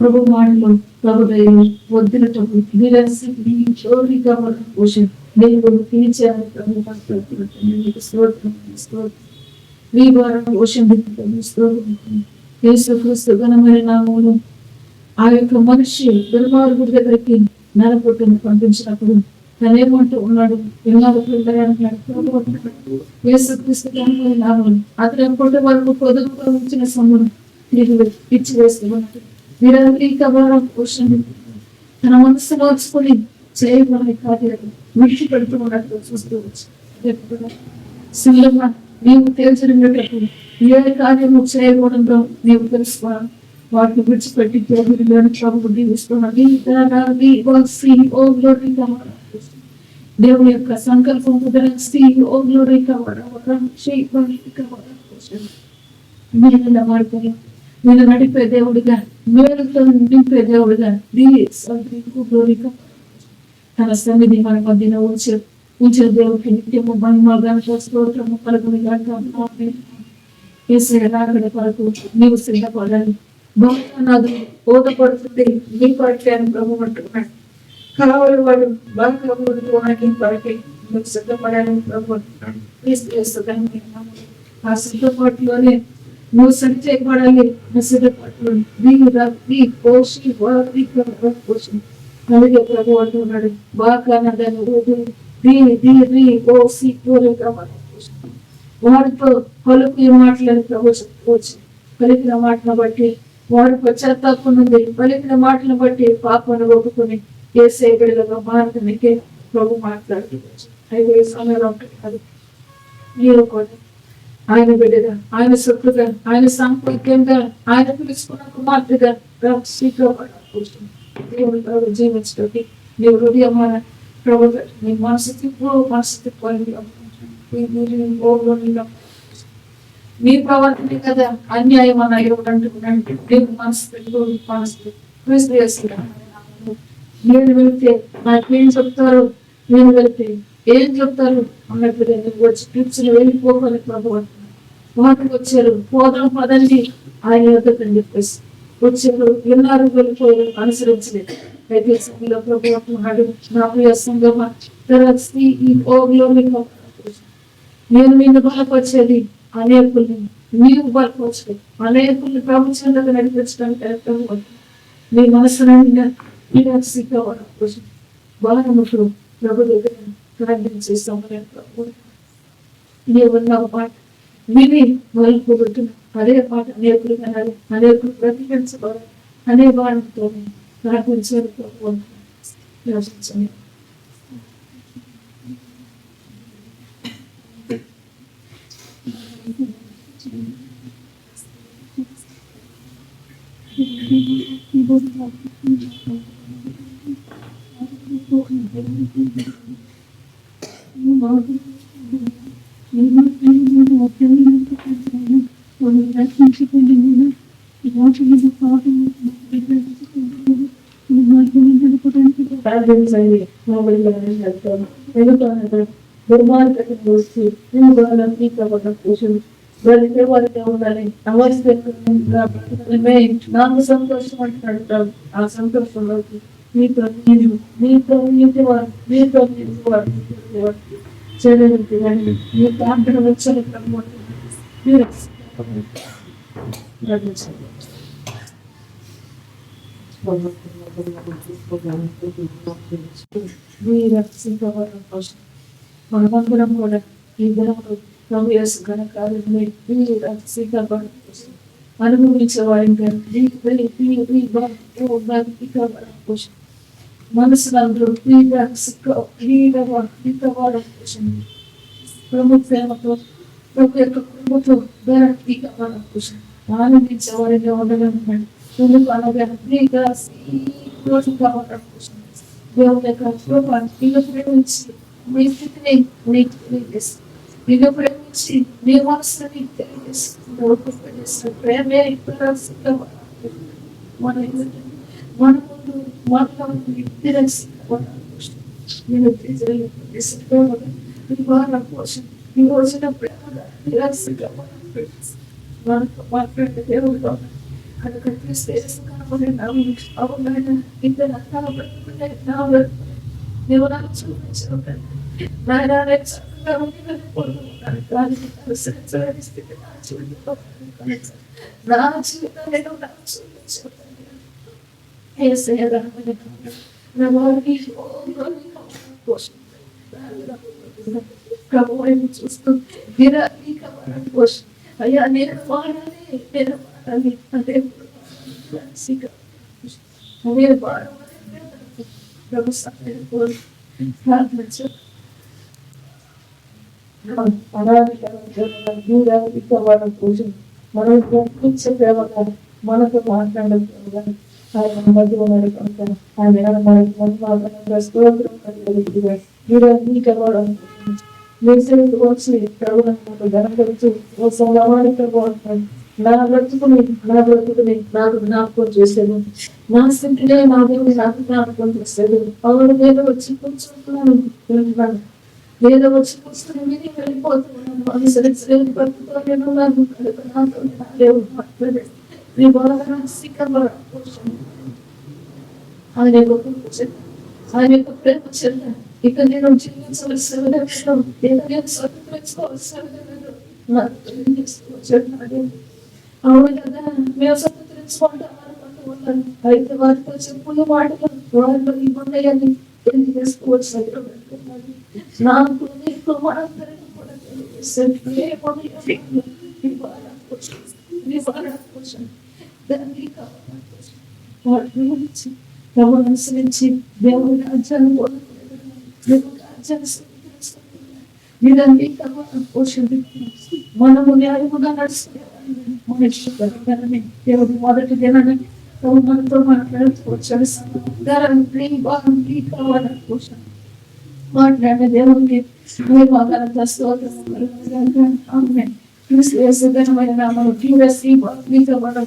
ప్రభు మాటలు ప్రభు దయను వద్దులటం చోరీగా పోషణ దేవుడు తీర్చారు. ప్రభు స్తోత్రం మీ ద్వారా పోషణ యేసుక్రీస్తు ఘనమైన నామములో ఆ యొక్క మనిషి దుర్మార్గుడి దగ్గరికి నరపుట్టును పంపించినప్పుడు తనేమంటూ ఉన్నాడు, పిల్లలు యేసుక్రీస్తు ఘనమైన నామములు అతని అనుకుంటే వాళ్ళు పొదుపుగా ఉంచిన సొమ్మును తిరిగి ఇచ్చి వేస్తున్నాడు. పోషణ తన మనసు మార్చుకొని చేయబడే కార్యాలు విడిచిపెడుతూ ఉన్నట్టు చూస్తూ వచ్చి శిలువ నీవు తేల్చినట్టు ఏ కార్యము చేయకూడదో నీవు తెలుసుకో వాటిని విడిచిపెట్టి దేవుడిలోని ప్రభువు దీవిస్తున్నాడు. దేవుని యొక్క సంకల్పం నేను నడిపే దేవుడిగా మేలుతో నింపే దేవుడిగా తన సన్నిధి మన మధ్యన ఉంచిన దేవుడికి నిత్యము మహిమ ఘనత స్తోత్రము కలుగును గాక. రాకడ కొరకు నీవు సిద్ధపడాలి. బహునాదు బోధపడుతుంది నీ కొరకే అని ప్రభు అంటున్నాడు. కావాలి వాడు బాగా నీ కొరకే నువ్వు సిద్ధపడాలని ప్రభు అంటున్నాడు. ఆ సిద్ధపాటులోనే నువ్వు సరి చేయబడాలి. సిద్ధపాటు అలాగే ప్రభు అంటున్నాడు. బాగా వారితో పలుకు మాటలను ప్రభుత్వం పలికిన మాటను బట్టి వారి పశ్చాత్తాపం నుండి పలికిన మాటలను బట్టి పాపను ఒప్పుకొని ఏ సేవడిగా మారడానికి ప్రభు మాట్లాడుతున్నారు. 5 సమయంలో ఉంటుంది మీరు కూడా ఆయన బిడ్డగా ఆయన సొత్తుగా ఆయన సాంపత్యంగా ఆయన పిలుచుకున్న కుమార్తెగా దేవుడు జీవించడానికి నీవు హృదయం ప్రభు నీ మనసు నీ ప్రవర్తనే కదా అన్యాయం అని అయ్యంటున్నాడు. మనసు నేను వెళ్తే నాకేం చెప్తారు, నేను వెళ్తే ఏం చెప్తారు అన్నట్టుగా నువ్వు వచ్చి ట్రిప్స్లు వెళ్ళిపోవాలి ప్రభు వాటికి వచ్చారు. పోదాం పదండి ఆయన వద్దకని చెప్పేసి వచ్చారు. విన్నారు వెళ్ళిపోయారు, అనుసరించలేదు. అయితే సమయంలో ప్రభు అంటున్నాడు, నా ప్రియ సంగమ నేను నిన్ను బలపరిచేది అనేకుల్ని, నీవు బలపరచలేదు అనేకుల్ని ప్రపంచంలోకి నడిపించడానికి నీ మనసులో బాలముఖుడు ప్రభు దగ్గర ప్రార్థించే సమయం ప్రభు నీవున్న మాట విని మొదలుకోబెట్టిన అదే మాట అనేకులు వినాలి, అనేకులు ప్రతిపించబడాలి అనే బాణంతో ప్రార్థించారు ప్రభు ప్రార్థించండి. దుర్మార్గతను వచ్చి బ్రతికే వారికి ఉండాలి. నాకు సంతోషం అంటున్నాడు. ఆ సంతోషంలోకి మీతో నీటి వారు మీతో వారు చేయడానికి మీ ప్రార్థన వచ్చారు మీరు మనమందరం కూడా ఈ దినములు ప్రవేశ ఘనకార్యం అనుభవించే వారిగా మనసులందరూ ప్రభు ప్రేమతో ప్రభు యొక్క కృపతో ఆనందించే వారిగా ఉండగలుగుతాడు. ఎందుకు అనగా దేవుని యొక్క కృప నిన్ను ప్రేమించి నీ స్థితిని నీకు తెలియజేస్తుంది. నిన్ను ప్రేమించి నీ మనసుని తెలియజేస్తుంది. ప్రేమే మన ముందు కోసం ఈ రోజున ప్రేమ మనకు మాట్లాడే దేవుడు కనుక అవగాహన ఇద్దరు నువ్వు నాకు చూపించవు నా జీవితాన్ని నాకు చూపించు ప్రభుత్వం చూస్తూ అయ్యా నేను వాడాలి నేను వాడాలి అదే అదే ప్రభు ప్రార్థించు మనం ప్రయత్నించే దేవత మనతో మాట్లాడదు ఆయన మధ్య ఉన్నాడు కనుక ఆయన మనకి స్తోత్రం కలిగి వచ్చి ప్రభుత్వం గణపడుతూ ఓ సంగమానికి బాగుంటాడు నా బ్రతుకుని నాకు జ్ఞాపకం చేసేది నా స్థితినే నా దేవుడు నాకు జ్ఞాపకం చేసేది అవును నేను వచ్చి కూర్చుంటున్నాను ఏదో వచ్చి కూర్చుని విని వెళ్ళిపోతున్నాను అనుసరించలేదు బ్రతుకుతాను నాకు దేవుడు మాట్లాడేది నీ బలమైన సిక్కబడ ఆయన యొక్క ఆయన యొక్క ప్రేమ చెంద ఇక నేను జీవించవలసిన లక్ష్యం ఇక నేను స్వతంత్రించుకోవాల్సిన నాకు తెలియజేస్తున్నాడు అవును కదా మేము స్వతంత్రించుకుంటాం అయితే వారితో చెప్పులు మాటలు వారిలో ఇవ్వని తెలియజేసుకోవచ్చు నాకు నీకు మనందరికీ కూడా తెలియజేస్తుంది ప్రభు అనుసరించి దేవుడి రాజ్యాన్ని దేవుడి రాజ్యాన్ని ఇదంతా పోషణ మనము న్యాయముగా నడుచుకునే దేవుడు మొదటి దినాన్ని మనతో మాట్లాడుకోవచ్చు పోషణ మాట్లాడే దేవుడికి ఘనమైన నామము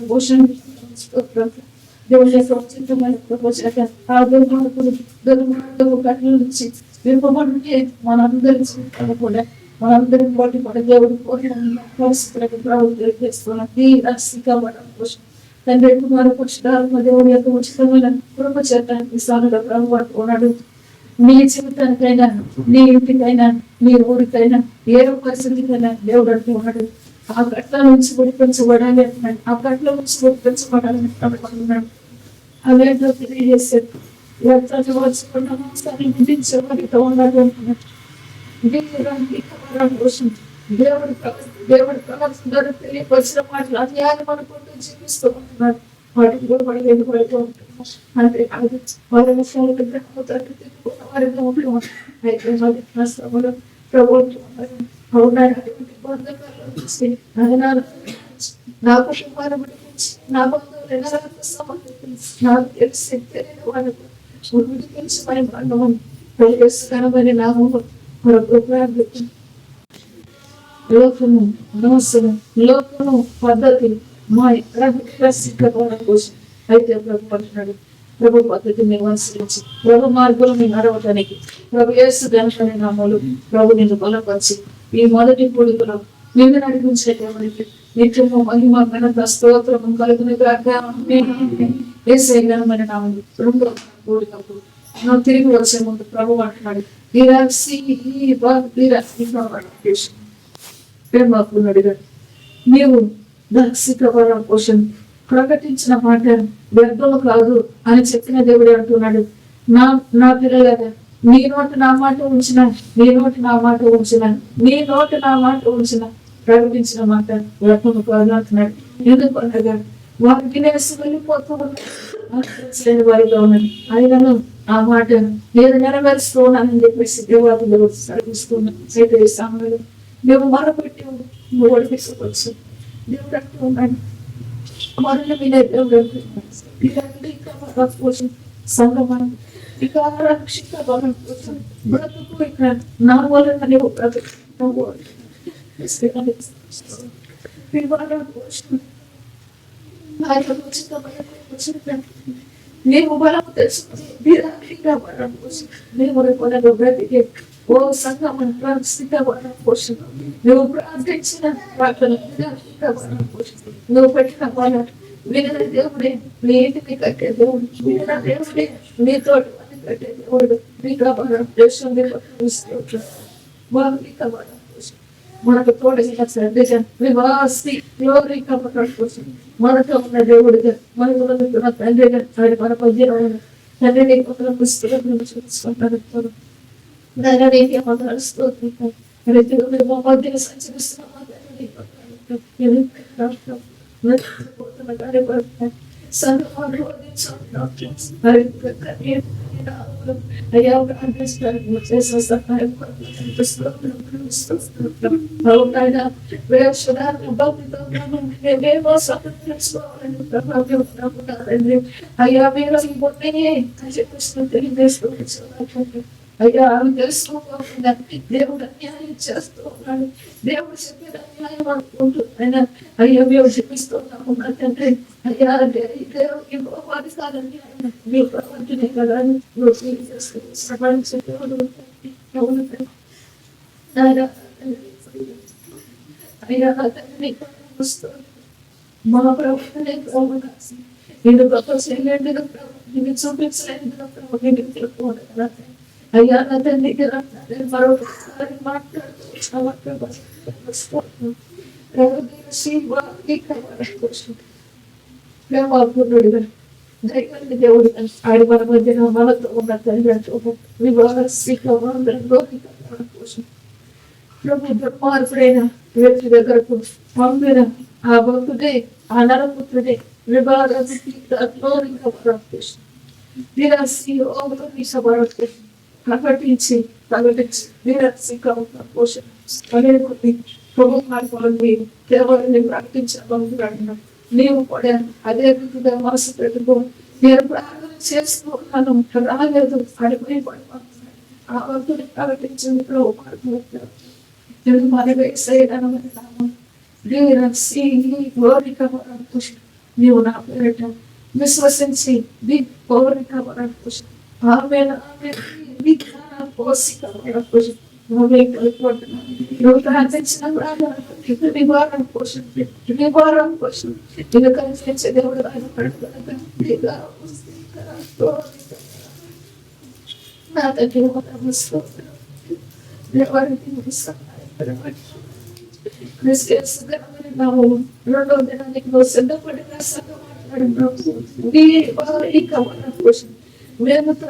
పోషణ దేవుడి సౌచితమైన ప్రపోజన ఆ దుర్మార్గపు కట్ల నుంచి విప్పబడితే మనందరి కూడా మనందరిని బట్టి కూడా దేవుడు కోరిన పరిస్థితులకు ప్రభుత్వం తెలియజేస్తున్నది తండ్రి కుమార పురుషురాత్మ దేవుడి యొక్క ఉచితమైన కృప చేతానికి సాగుగా ప్రభు పట్టుకున్నాడు నీ జీవితానికైనా నీ ఇంటికైనా నీ ఊరికైనా ఏ పరిస్థితికైనా దేవుడు అంటున్నాడు ఆ గట్ల నుంచి విడిపించబడాలి అంటున్నాడు ఆ గట్ల నుంచి విడిపించబడాలని ప్రభుత్వం అవేంటో తెలియజేశారు విధించేవారితో ఉన్నాడు అంటున్నాడు దేవుడి ప్రవర్తన ద్వారా తెలియపరిచిన మాటలు అన్యాయం అనుకుంటూ జీవిస్తూ ఉంటున్నారు వాటికి కూడా మనం వెళ్ళిపోతూ ఉంటున్నాం అంటే అది వారి విషయాలు తిట్టుకున్న వారితో ఉంటున్నాం అయితే మరి నష్టములు ప్రభుత్వం అవునాటువంటి బంధకాలు నా కుటుంబాన్ని విడిపించి నా బంధువులు సమర్పించి నాకు తెలిసి తెలియని వాళ్ళకు విడిపించి మన బంధువు ప్రవేశకరమైన నామము లోకము నమస్సును లోకము పద్ధతి మా సిద్ధపడడం కోసం అయితే ప్రభు అంటున్నాడు ప్రభు పద్ధతిని అనుసరించి ప్రభు మార్గంలో నడవటానికి ప్రభు యేసు ఘనమైన నామములు ప్రభు నిన్ను బలపరిచి ఈ మొదటి పొడుగులో నిన్ను నడిపించేటటువంటి నిత్యము మహిమ ఘనత స్తోత్రము కలుగును గాక యేసే ఘనమైన నామములు రెండో కూడినప్పుడు నువ్వు తిరిగి వచ్చే ముందు ప్రభు అంటున్నాడు నీవు దర్శికవరం కోసం ప్రకటించిన మాట వ్యర్థము కాదు అని చెప్పిన దేవుడు అంటున్నాడు నా పిల్లలారా నీ నోటి నా మాట ఉంచిన నీ నోటి నా మాట ఉంచిన నీ నోటి నా మాట ఉంచిన ప్రకటించిన మాట వ్యర్థము కాదు అంటున్నాడు ఎందుకు అనగా వారు తినేసి వెళ్ళిపోతూ లేని వారిగా ఉన్నది అయినను ఆ మాట నేను నెరవేరుస్తూ ఉన్నానని చెప్పేసి దేవాదులు సరిపిస్తున్నాను అయితే సమయంలో మేము మరపెట్టి నువ్వు ఓడిపించవచ్చు దేవుడు అంటూ ఉన్నాడు మరణ వినే దేవుడు కోసం సంగమనం ఇక రక్షిత బలం కోసం బ్రతుకు ఇక నా వలన నువ్వు బ్రతుకు నేను బలము తెలుసుకుని బ్రతికే ఓ సంగమం స్థిత బలం కోసం నువ్వు ప్రార్థించిన నువ్వు పెట్టిన బలం విన దేవుడే నీ ఇంటిని కట్టే దేవుడు విన దేవుడే నీ తోటి కట్టే దేవుడు నీకు బలం దేశం మనకు తోడైన శ్రద్ధ గ్లోరీ కపటం కోసం మనతో ఉన్న దేవుడిగా మనకు ఉన్న తండ్రిగా మన పద్యం తండ్రిని పుస్తకం చూసుకుంటారు మధ్య సంచరిస్తున్నాం అయ్యా చేసిన సహాయం అవునాయన వేషధారణ భక్తితో మేమేమో సమర్పించుకోవాలని ప్రభావం అయ్యా మీరు ఈ బొట్టనే కృష్ణ తెలియజేస్తూ అయ్యా అవి తెలుసుకోకుండా దేవుడు అన్యాయం చేస్తూ ఉన్నాడు. దేవుడు చెప్పిన అన్యాయం అనుకుంటూ ఆయన అయ్యా మేము చెప్పిస్తున్నాము తండ్రి. అయ్యా దేవుడికి వారి కాదని మీ ప్రవర్తనే కదా అని సమాజ దేవుడు అయ్యా తండ్రి మా ప్రవర్తనే ఇది గొప్ప చేయలేందుకు నేను చూపించలేందుకు నేను తెలుసుకోవాలి. అయ్యా నా తండ్రి మరొకసారి మాట్లాడుతున్నాడుగా దైవాన్ని దేవుడు ఆడి మన మధ్యన మనతో ఉన్న తండ్రి కోసం ప్రభు దుర్మార్గుడైన వ్యక్తి దగ్గరకు పంపిన ఆ భక్తుడే ఆ నరపుత్రుడే ప్రకటించి నిరసిగా పోషణ ప్రభు మార్గాన్ని దేవుడిని ప్రకటించాలనుకున్నాను. నీవు కూడా అదే రీతిగా మనసు పెట్టుకో. నేను ప్రార్థన చేసుకున్నాను రాలేదు అడిపోయి పడిపోతున్నాను. ఆ భక్తుని ప్రకటించింది ప్రభు మార్గం తెలుగు మన వేసేయడం నీవు నా పేరిట విశ్వసించి కోరిక ఆమె నువ్వు ప్రార్థించిన నివారణ పోషణ నివారణ పోషణ నేను కనిపించే దేవుడు నా దగ్గర రెండో దినానికి నువ్వు సిద్ధపడిన పోషణ మేముతో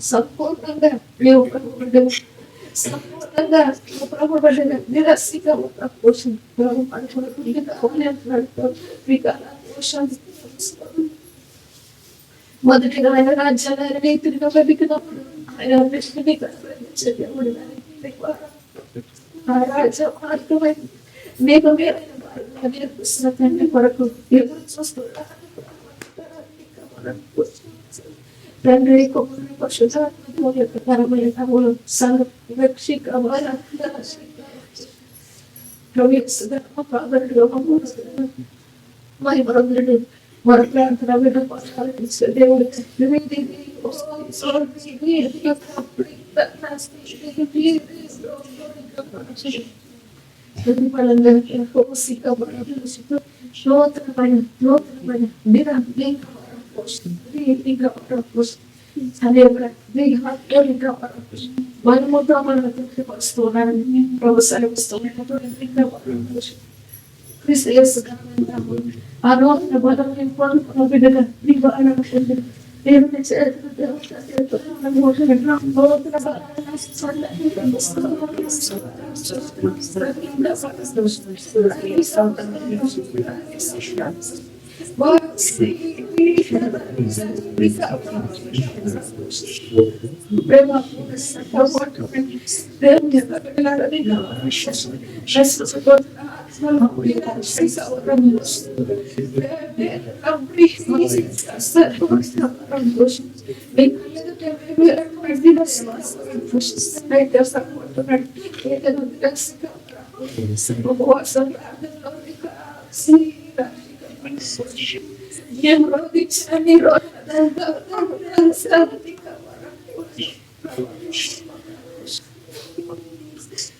సంపూర్ణంగా సంపూర్ణంగా ప్రభుబడిన నిరసిక పోషణ మొదటిగా ఆయన రాజ్యాన్ని నీతిగా వెతికినప్పుడు ఆయన దేవుడు ఆ రాజ్యం మార్గమైంది. నీకు నేర్పిస్తున్న తండ్రి కొరకు ఎదురు చూస్తున్నారు. తండ్రి కుమారుని పరిశుద్ధాత్మ యొక్క పరమైన నామములో సంరక్షిక మహిమరుడు మన ప్రార్థన వినపాలించే దేవుడు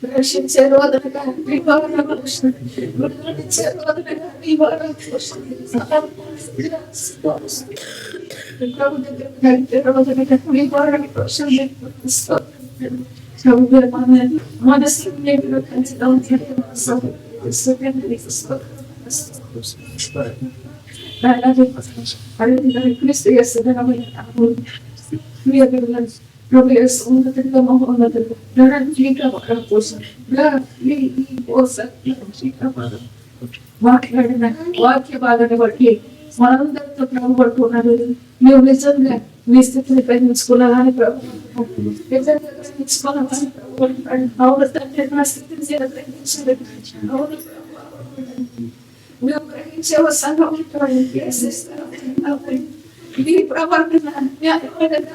రక్షించే రోదనగా నివారణ పోషణ విడిపించే రోదనగా నివారణ పోషణ ప్రభు దగ్గర నడిచే రోదనగా నివారణ పోషణ మనసు క్రీస్తు ప్రభు యేసు ఉన్నతంగా మహోన్నతంగా నడవడిక వరం కోసం మాట్లాడిన వాక్య భాగాన్ని బట్టి మనందరితో ప్రభు పడుతున్నారు. నువ్వు నిజంగా మీ స్థితిని గ్రహించుకున్నావని ప్రభు నిజంగా గ్రహించుకున్నావని ప్రభు అవును తండ్రి నా స్థితిని నేను గ్రహించలేదు. అవును నువ్వు గ్రహించేవ సంఘం నీ ప్రవర్తన న్యాయమైన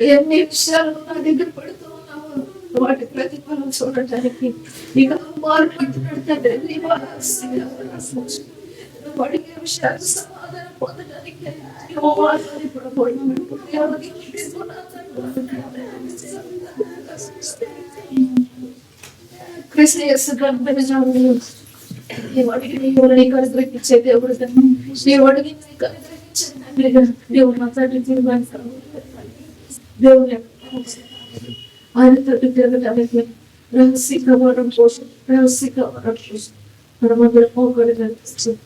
ఎన్ని విషయాలు నా దగ్గర పడుతూ ఉన్నావు వాటి ప్రతిఫలం చూడటానికి ఇక మార్పు అడిగే విషయాలు సమాధానం పొందడానికి అనుగ్రహించే దేవుడు నీవు అడిగి దేవుడు మాట్లాడి దేవుడు ఆయన తట్టు తిరగడానికి రహస్యంగా వరం కోసం రహస్యంగా వరం కోసం మనమందరం పోగొడు కనిపిస్తుంది.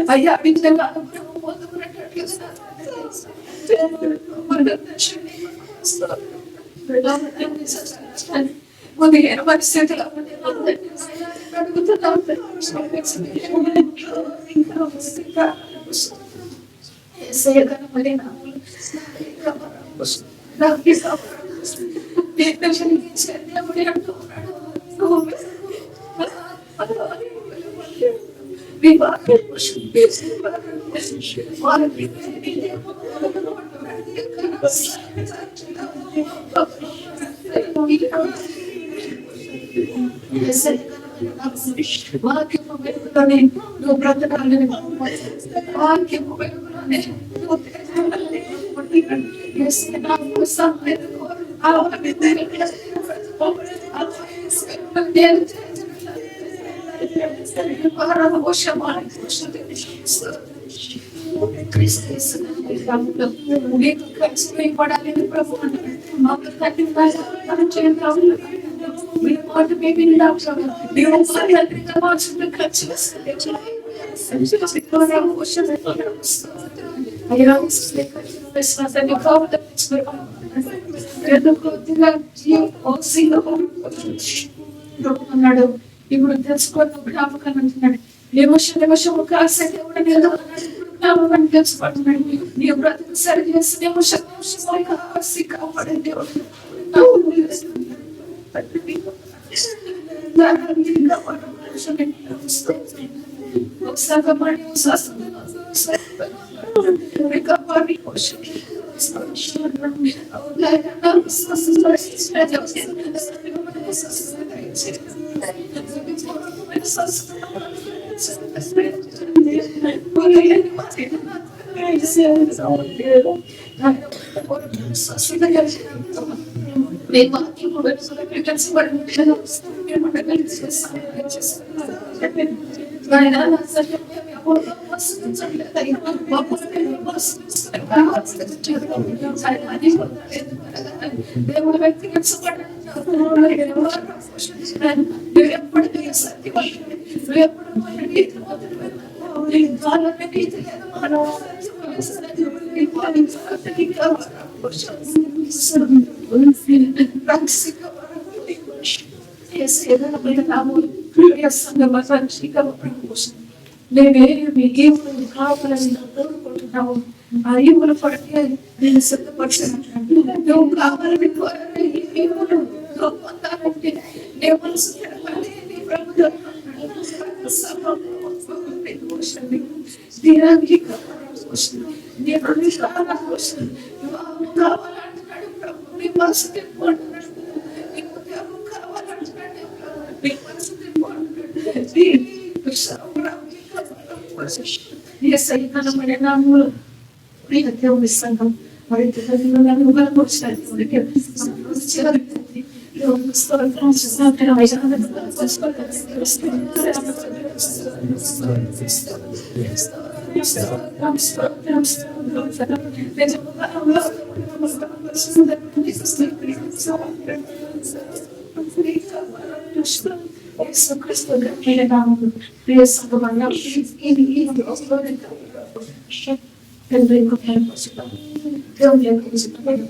అయ్యా విధంగా పరిస్థితులు వాక్యము వెలుగులోనే నువ్వు బ్రతకాలని వాక్యము వెలుగులోనే నువ్వు పడాలని ప్రభు అన్నాడు. ఇప్పుడు తెలుసుకోవడం జ్ఞాపకం అంటున్నాడు. నిమిషము కాసే దేవుడు జ్ఞాపకాన్ని తెలుసుకుంటున్నాడు. నీ బ్రతుకు సరి చేసి నిమిషం కాసి కాపాడే దేవుడు దేవుడు వ్యక్తిగత నేనేమి కావాలని కోరుకుంటున్నావు. ఆ ఈవులు పడితే నేను సిద్ధపరచాను. నువ్వు కావాలని కోరని ఈవులు నువ్వు పొందాలంటే నీ మనసు తెరవాలి. నీ ప్రభుత్వం నీకు విధానం కోసం వివాహం కావాలంటున్నాడు ప్రభు. నీ మనసు తిప్పుకుంటున్నాడు. నీకు ఉద్యోగం కావాలంటున్నాడు ప్రభు. నీ మనసు తిప్పుకుంటున్నాడు. నీకు సర్వరం యేసయ్య ఘనమైన నామములో ప్రియ దేవుని సంఘం మరింత తల్లిదండ్రులను బలపరచడానికి దేవునికి స్తోత్రం. యేసుక్రీస్తు ఘనమైన నామములో ప్రియ సంఘమన్నా తండ్రి యొక్క పరిశుద్ధం దేవుని యొక్క విశుద్ధమైన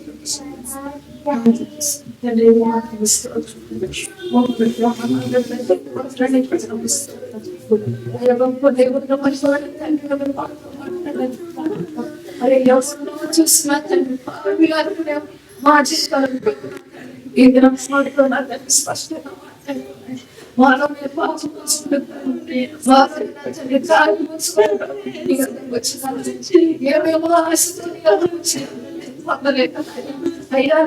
తండ్రి వాక్యం చూసిన తండ్రి మా జీవితాలను ఈ దినం స్పష్టంగా మానవ పాపం ఏమేమో ఆశతో అయ్యా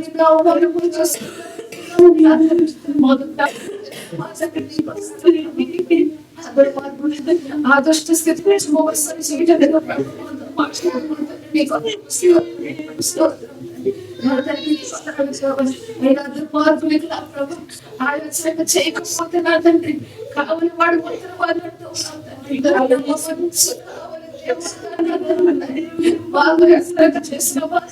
ఆ దుష్ట స్థితి చేయకపోతే నా తండ్రి కావాలి వాడు వాడు చేసిన వాడు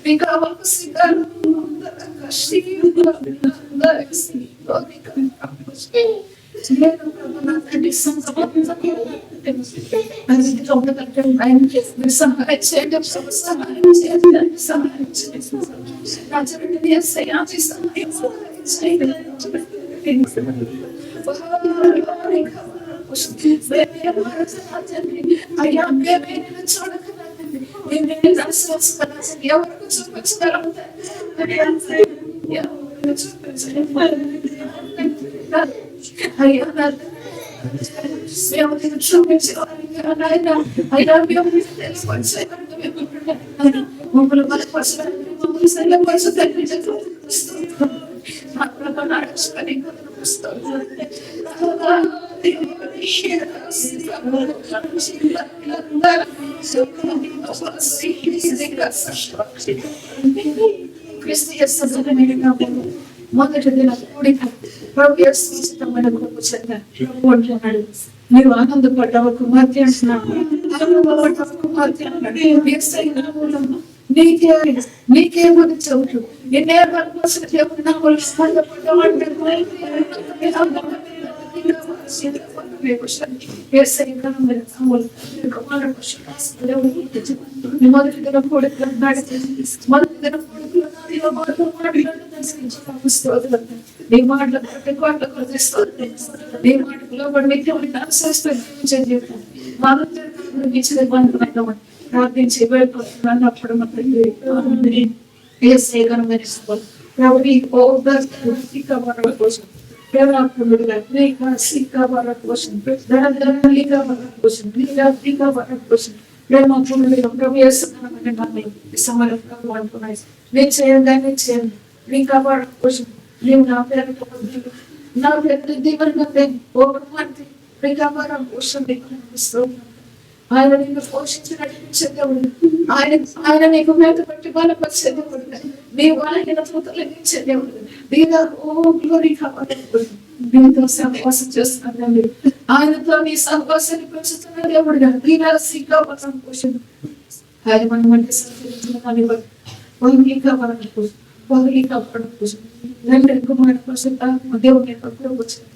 ఇంకా ఇంకా అయ్యా మమ్మల్ని మొదటి దిన కూడిక ప్రవ్యమైన గొప్ప చెందాడు. నీవు ఆనందపడ్డావు కుమార్తె అంటున్నాడు. కుమార్తె అన్నాడు. నీకే గురి చదువు ఎన్నే కోసం దేవుడు నా మొదటి దిన కూడిక మొదటి దిన నీ మాటలు ప్రతి కోట్ల నీ మాటలో అనుసరిస్తుంది ప్రార్థించి వెళ్ళిపోతున్నప్పుడు కోసం నేను చేయండి నేను చేయండి నీ కాపాడ కోసం నీవు నా పేరు నా పేరు దీవెన ఓడి నీ కాపాడ కోసం ఆయన నిన్ను పోషించి నడిపించే దేవుడు. ఆయన నీకు మేత పట్టి బలపరిచే దేవుడు. నీవు ఆయన తొలగించే దేవుడు. గ్లోరీ కావాలి దీనితో సహవాసం చేస్తున్నాను. ఆయనతో నీ సహవాసాన్ని పెంచుతున్న దేవుడుగా దీని సీకాపడం పోషణ ఆయన మనం అంటే సంచరించిన పగులి కాపాడడం కోసం పగులి కాపాడడం కోసం తండ్రి కుమారుడు కోసం దేవుని వచ్చింది.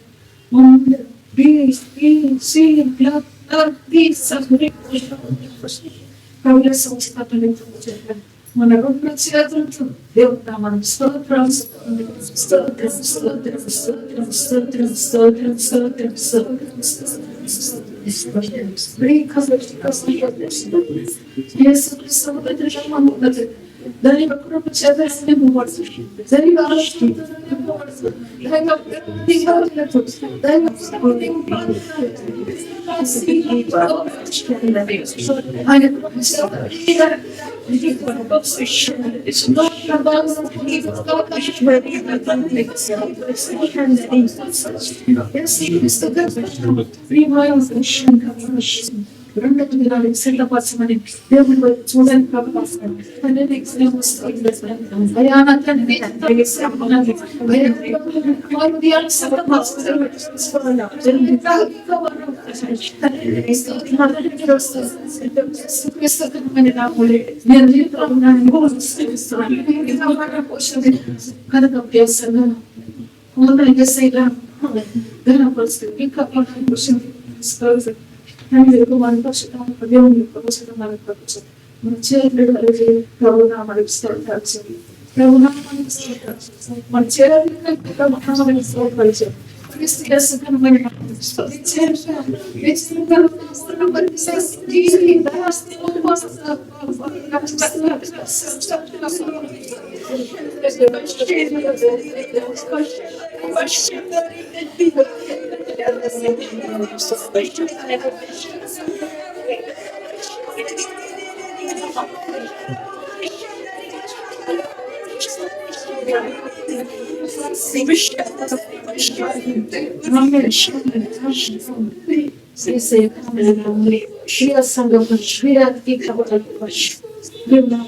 మన రెండు చేతులతో దేవుడు మనం స్తోత్రం స్తోత్రం స్తోత్రం స్తోత్రం స్తోత్రం స్తోత్రం స్తోత్రం స్తోత్రం దైవ కృప చేత నింపబడుతుంది. దైవ ఆశీర్వాదంతో నింపబడుతుంది. దైవ ప్రతిభలతో, దైవ ఆయన కృప చేత రెండవ దినానికి సిద్ధపరచమని దేవుని వైపు చూడని ప్రవర్తిస్తాను. అనేది అయ్యా నా తండ్రి,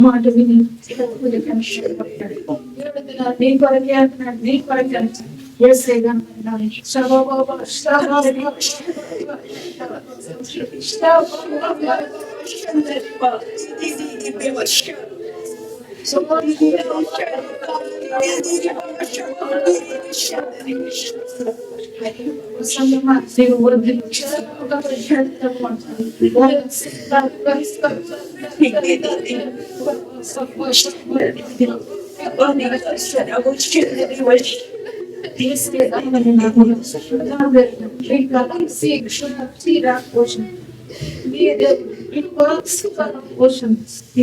మాట విని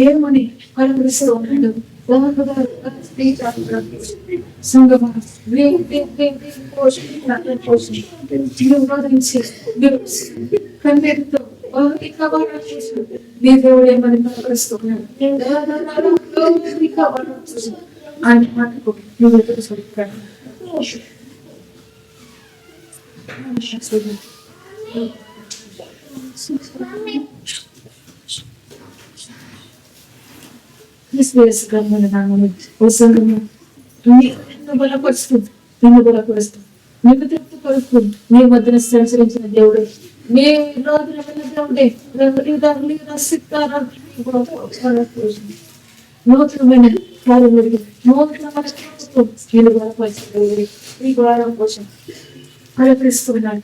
ఏమని పరమరిస్తూ ఉన్నాడు. సంగమా కన్నీటితో నీ దేవుడు ఏమని పరమరిస్తున్నాడు. ఆయన మాటకు నువ్వు ఎదురు చూడాలి. బలపరుస్తుంది, నిన్ను బలపరుస్తుంది, నిన్ను తృప్తి పరుస్తుంది. నీ మధ్యన సంచరించిన దేవుడే, నీ రోజున దేవుడే, నూతనమైన కార్యములు, నూతనమైన నేను బలపరిచిన దేవుడే ఈ వారం కోసం బలపరుస్తున్నాడు.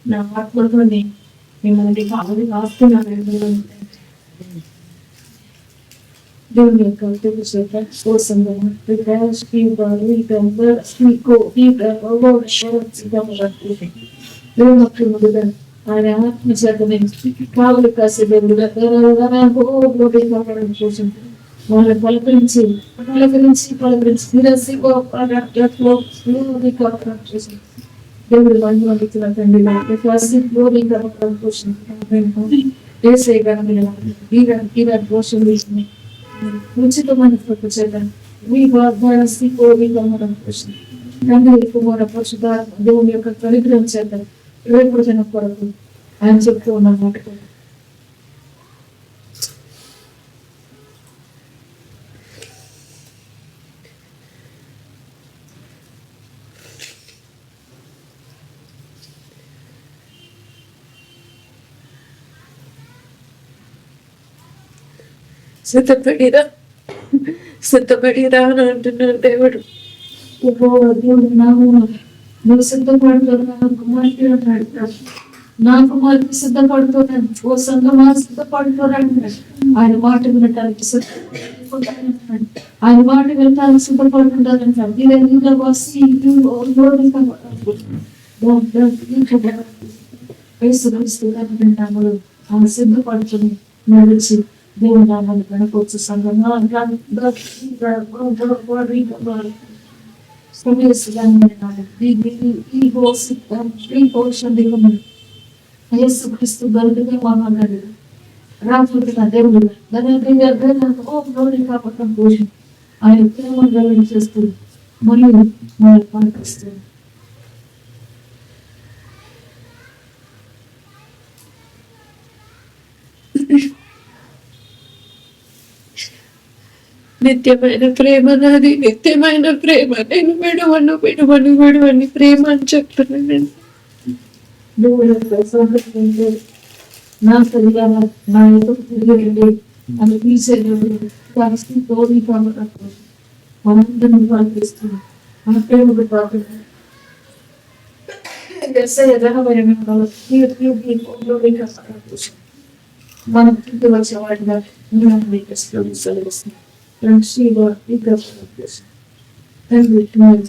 నా ఆత్మతోనే మిమ్మల్ని కావాలి రాస్తున్నాను. దేవుని యొక్క కోసంగా ఆయన ఆత్మ చేతనే కావులు కాసే దేవుడుగా వాళ్ళని పలకరించి దేవుడు మంది వండుతున్న తండ్రి ఉచితమైన చేద్దాం మీ వాగ్దానం కోసం తండ్రి కుమార పరిశుద్ధ దేవుని యొక్క పరిగ్రహం చేద్దాం రేపు కొరకు ఆయన చెప్తూ ఉన్న మాట సిద్ధపడిరా సిద్ధపడిరా అని అంటున్నాడు దేవుడు. దేవుడు నామమున నువ్వు సిద్ధపడుతున్నాను కుమార్తె అన్నాడు. నా కుమార్తె సిద్ధపడుతున్నాను, ఓ సంఘమా సిద్ధపడుతున్నాడు. ఆయన మాట వినటానికి సిద్ధపడుతున్నాడు, ఆయన మాట వినటానికి సిద్ధపడుతుంటారంటాడు. నామలు ఆయన సిద్ధపడుతుంది నడిచి దేవుని నామాన్ని కనుకోవచ్చు. సంఘంగా యేసుక్రీస్తు గరుడుగా మహాగరుడు రాజుగా దేవుడు కాపటం పోషణ ఆయన ప్రేమ గరుడు చేస్తూ మరియు మనల్ని పనిపిస్తుంది. నిత్యమైన ప్రేమ నాది, నిత్యమైన ప్రేమ, నేను విడువను విడువను విడువని ప్రేమ అని చెప్తున్నాను. నా తల్లిగా నా ఎదురు తిరిగి అని పిలిచేది తోడి కాబట్టి మనందరినీ పాటిస్తుంది. మన ప్రేమకు పాటు మనం తిరిగి వచ్చే వాటిగా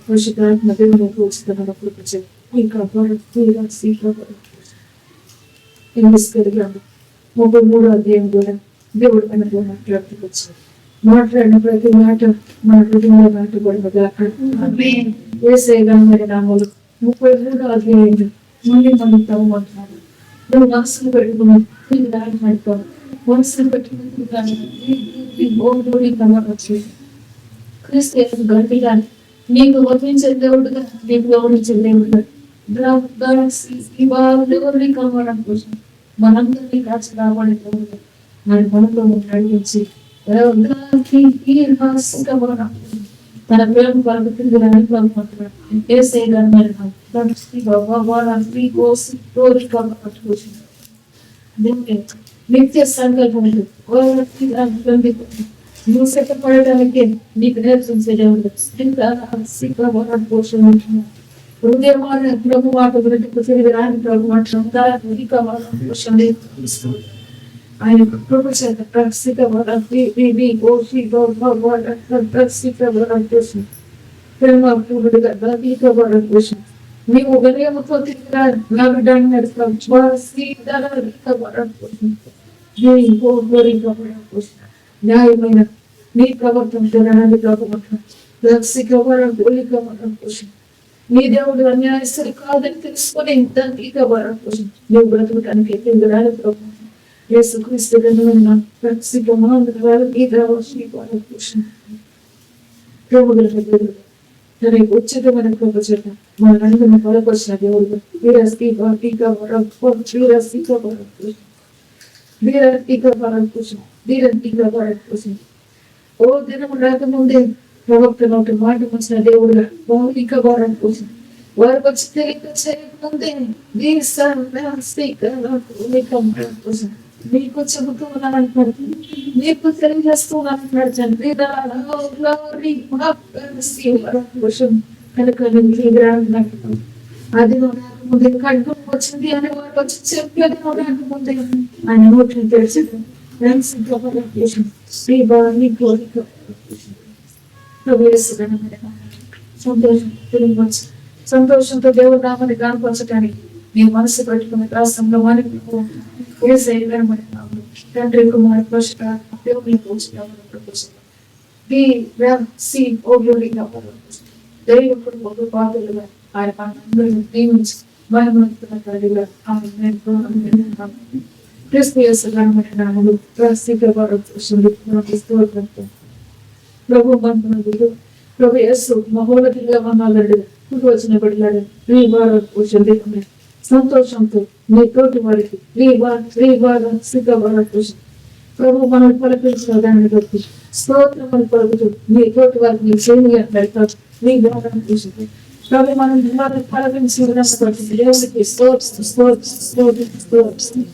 పోషకాత్మ దేవుని పోషితప్పుడు ఇంకా ముప్పై 3వ అధ్యాయం ద్వారా దేవుడు మనతో మాట్లాడుతూ మాట్లాడిన ప్రతి మాట మన హృదయంలో నాటబడినగా యేసయ్య మరి నామలు 33వ అధ్యాయం మళ్ళీ మనం తవ్వమంటున్నాడు. నువ్వు మనసును పెట్టుకుని మాట్లాడుతావు, మనసును పెట్టుకుని క్రీస్తు గట్టిగా నీకు వర్తించే దేవుడుగా, నీకు గౌరవించే దేవుడుగా కలవడం కోసం మనందరినీ కాచి రాబడే దేవుడు ఆయన మనతో నడిపించి తన ప్రేమ పరకు తిరిగి రానివ్వమంటున్నాడు. నిత్య సంకల్పములు నువ్వు సిద్ధపడటానికి నీకు నేర్పించే దేవుడు పోషణ హృదయமான பிரபுவாக விருதுக்கு செய்கிறான். ఆయన కృపచేత నీవు ఉదయంతో తిరిగిరా నా బిడ్డని నడుస్తావు న్యాయమైన నీ ప్రవర్తనతో నీ దేవుడు అన్యాయస్తుడు కాదని తెలుసుకొని నువ్వు బ్రతకడానికి యేసుక్రీస్తు ఉచితమైన కృప చేత మన నందుని బలపరిచిన దేవుడు ఓ దినము రాకముందే ప్రవక్త నోటి మాట వచ్చిన దేవుడుగా భౌతిక భారం కోసం వారికి వచ్చి తెలియక చేయకముందే నీకు చెబుతూ ఉన్నానంటున్నాడు, నీకు తెలియజేస్తున్నాను కనుక అది ముందే కడుపు వచ్చింది అని వారికి వచ్చి చెప్పేది ముందే ఆయన నోటిని తెలిసి సంతోషంతో దేవుడు నామని కనపరచడానికి నీ మనసు పెట్టుకునే రాష్ట్రంలో తండ్రి కుమార్ పోషక దేవుని దేవుడు పాత్రలుగా ఆయన అందరినీ దీవించి మహిమతున్న తల్లిగా నామలు ప్రభు బంధువులు ప్రభు యేసు మహోన్నతిగా మహాగరుడు వచ్చిన బిడ్డలాడు నీ వారు సంతోషంతో నీ తోటి వారికి ప్రభు మనల్ని పలకరించిన దాన్ని బట్టి స్తోత్రమని పలుకుతూ నీ తోటి వారికి నీ శ్రేణి పెడతాడు నీ ద్వారా చూసింది ప్రభు మనం దినాలు కలగించి వినపడుతుంది దేవునికి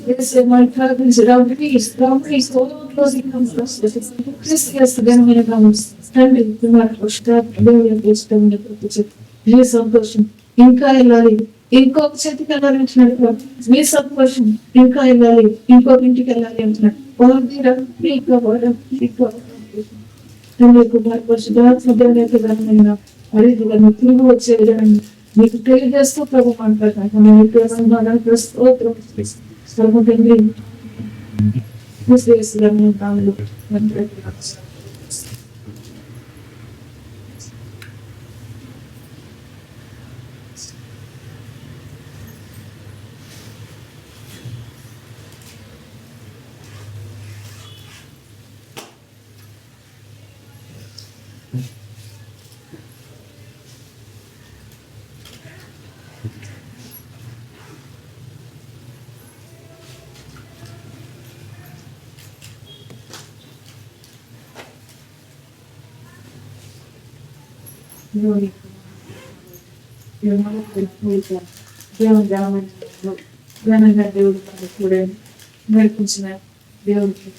యేసే మన కలగించి రౌండ్కి క్రిస్టియస్ ఘనమైన నామం తండ్రి కుమారుడు పరిశుద్ధాత్మ దేవునికి ఇష్టమైన మీ సంతోషం ఇంకా వెళ్ళాలి, ఇంకొక చేతికి వెళ్ళాలి అంటున్నాడు. మీ సంతోషం ఇంకా వెళ్ళాలి, ఇంకొక ఇంటికి వెళ్ళాలి అంటున్నాడు. కుమార్ పరిశుద్ధాత్మ దేవుని యొక్క ఘనమైన అడిగిన తిరిగి వచ్చే విధానం మీకు తెలియజేస్తూ ప్రభు మాట్లాడుతున్నాను. ఘనంగా దేవుడు కూడా నేర్పించిన దేవుడికి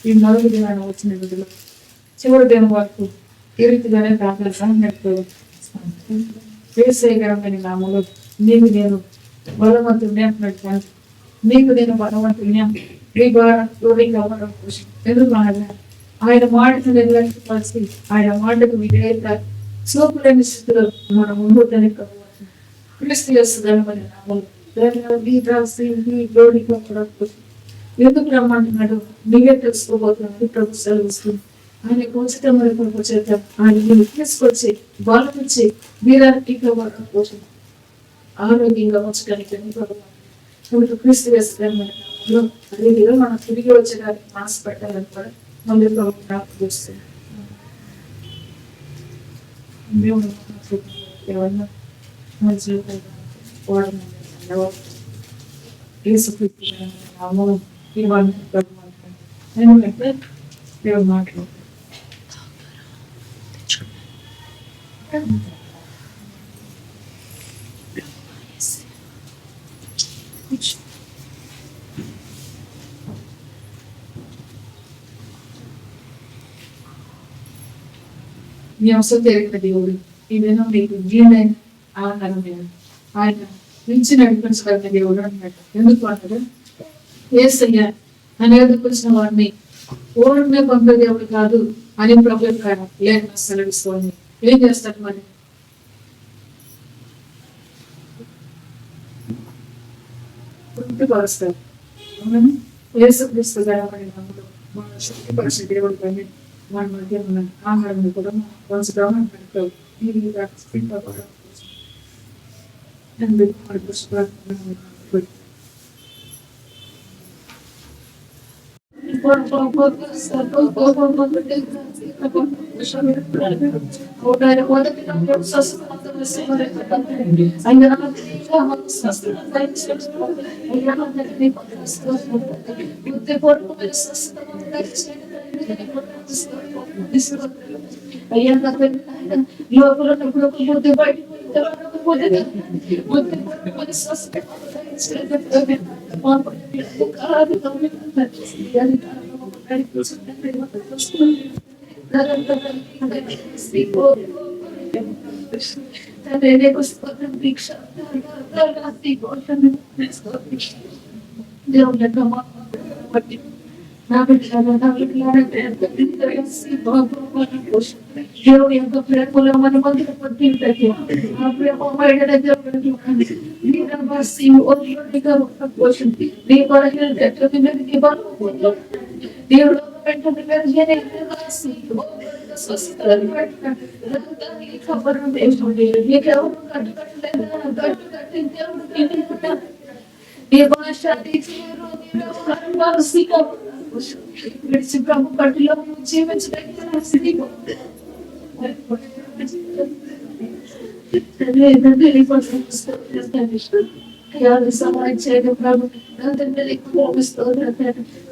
ఈ మొదటి దినాన్ని వచ్చిన విధులు చివరి దినం వరకు ఈ రీతిగానే ప్రార్థన నేర్పుతాను. వేసేయగరమైన నామలో నీకు నేను బలవంతుడిని అంటున్నాడు. నీకు నేను బలవంతుడిని ఎందుకు ఆయన మాటను నెరవేర్చే పరిస్థితి, ఆయన మాటకు విధేయత చూపులేని స్థితిలో మనం ముందుని ఎందుకు రమ్మంటున్నాడు నీవే తెలుసుకోబోతున్నాడు. ప్రభు సెలవుస్తుంది. ఆయన ఉచితమైన చేద్దాం, ఆయన తీసుకొచ్చి బలమిచ్చి వీరానికి కోసం ఆరోగ్యంగా ఉంచడానికి క్రీస్తు వేస్తున్నాడు. అదే మనం తిరిగి వచ్చేదానికి మనసు పెట్టాలని కూడా మళ్ళీ ప్రభు ప్రాప్తి చేస్తుంది. ఎవరన్నా మన జీవితంలో దేవుడు మాట్లాడు మీ అవసరం తెలియక దేవుడు ఈ దినం మీకు జీవనైన ఆహారమైన ఆయన నుంచి నడిపించగలిగిన దేవుడు అన్నట్టు. ఎందుకు అన్నాడు? యేసయ్య అనేకపరిచిన వాడిని పూర్ణమే పంపే దేవుడు కాదు అని ప్రభు లేక సెలవిస్తోంది. ఏం చేస్తాడు మరి? తృప్తిపరుస్తాడు. యేసుక్రీస్తు మన శక్తిపరిచే దేవుడు కానీ మన మధ్య ఉన్న ఆహారం కూడా పంచడం పెడతావు. అయ్యా లోపల బుద్ధి బయట దేవుడు ఎంత ప్రేమలో మన మందులు పొందింటే ఆ ప్రేమ నీ కొరకు దేవుడు విడిచి ప్రభు పట్టులో జీవించడానికి సహాయం చేయడం ప్రభు నా తండ్రి స్తోత్రం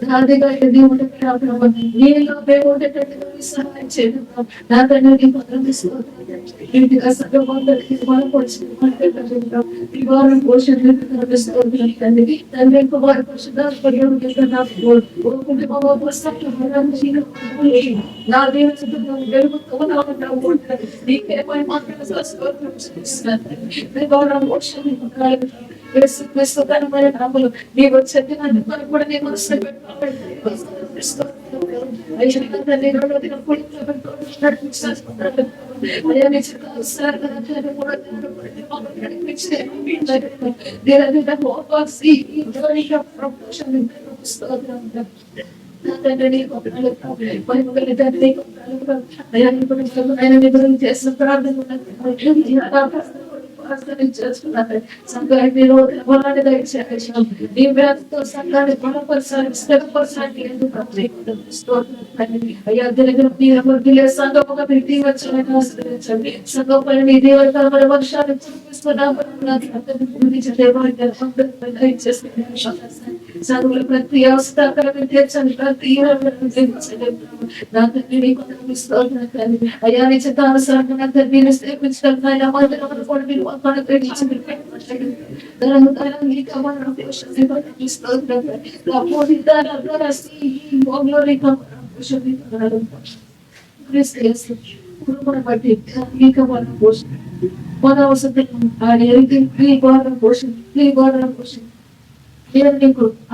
నాదిగా దేవుడు ప్రభు నీలో మేము ఉండేటట్టుగా మీ సహాయం చేయండి ప్రభు. నా తండ్రి నీకు వందనాలు స్తోత్రం. ఇంటిగా సంఘమందరికీ బలపరిచి ఈ వారం పోషణ స్తోత్రం తండ్రి. తండ్రి కుమార పరిశుద్ధాత్మ నా దేవుడు వెలుగుతూ నీకేమై మాట్లాడ క్రిస్తుకరమైన నామములో నీవు చెప్పిన కూడా నీ మనసులో చేసిన ప్రార్థన సంఘాన్ని బలాన్ని దయచేయాలి. నీ వ్యాధితో సంఘాన్ని బలపరచాలి, స్థిరపరచాలి. అయ్యా దినదిన సంఘముగా పెట్టి వచ్చాలని ఆశ్రయించండి. సంఘం పైన నీ దేవతమైన వర్షాన్ని సంఘంలో ప్రతి అవస్థాకరణ తీర్చండి. ప్రతి అయ్యా నీ చిత్తానుసారంగా మీరు స్థిరపించడం మన అవసరం పోషణ నీకు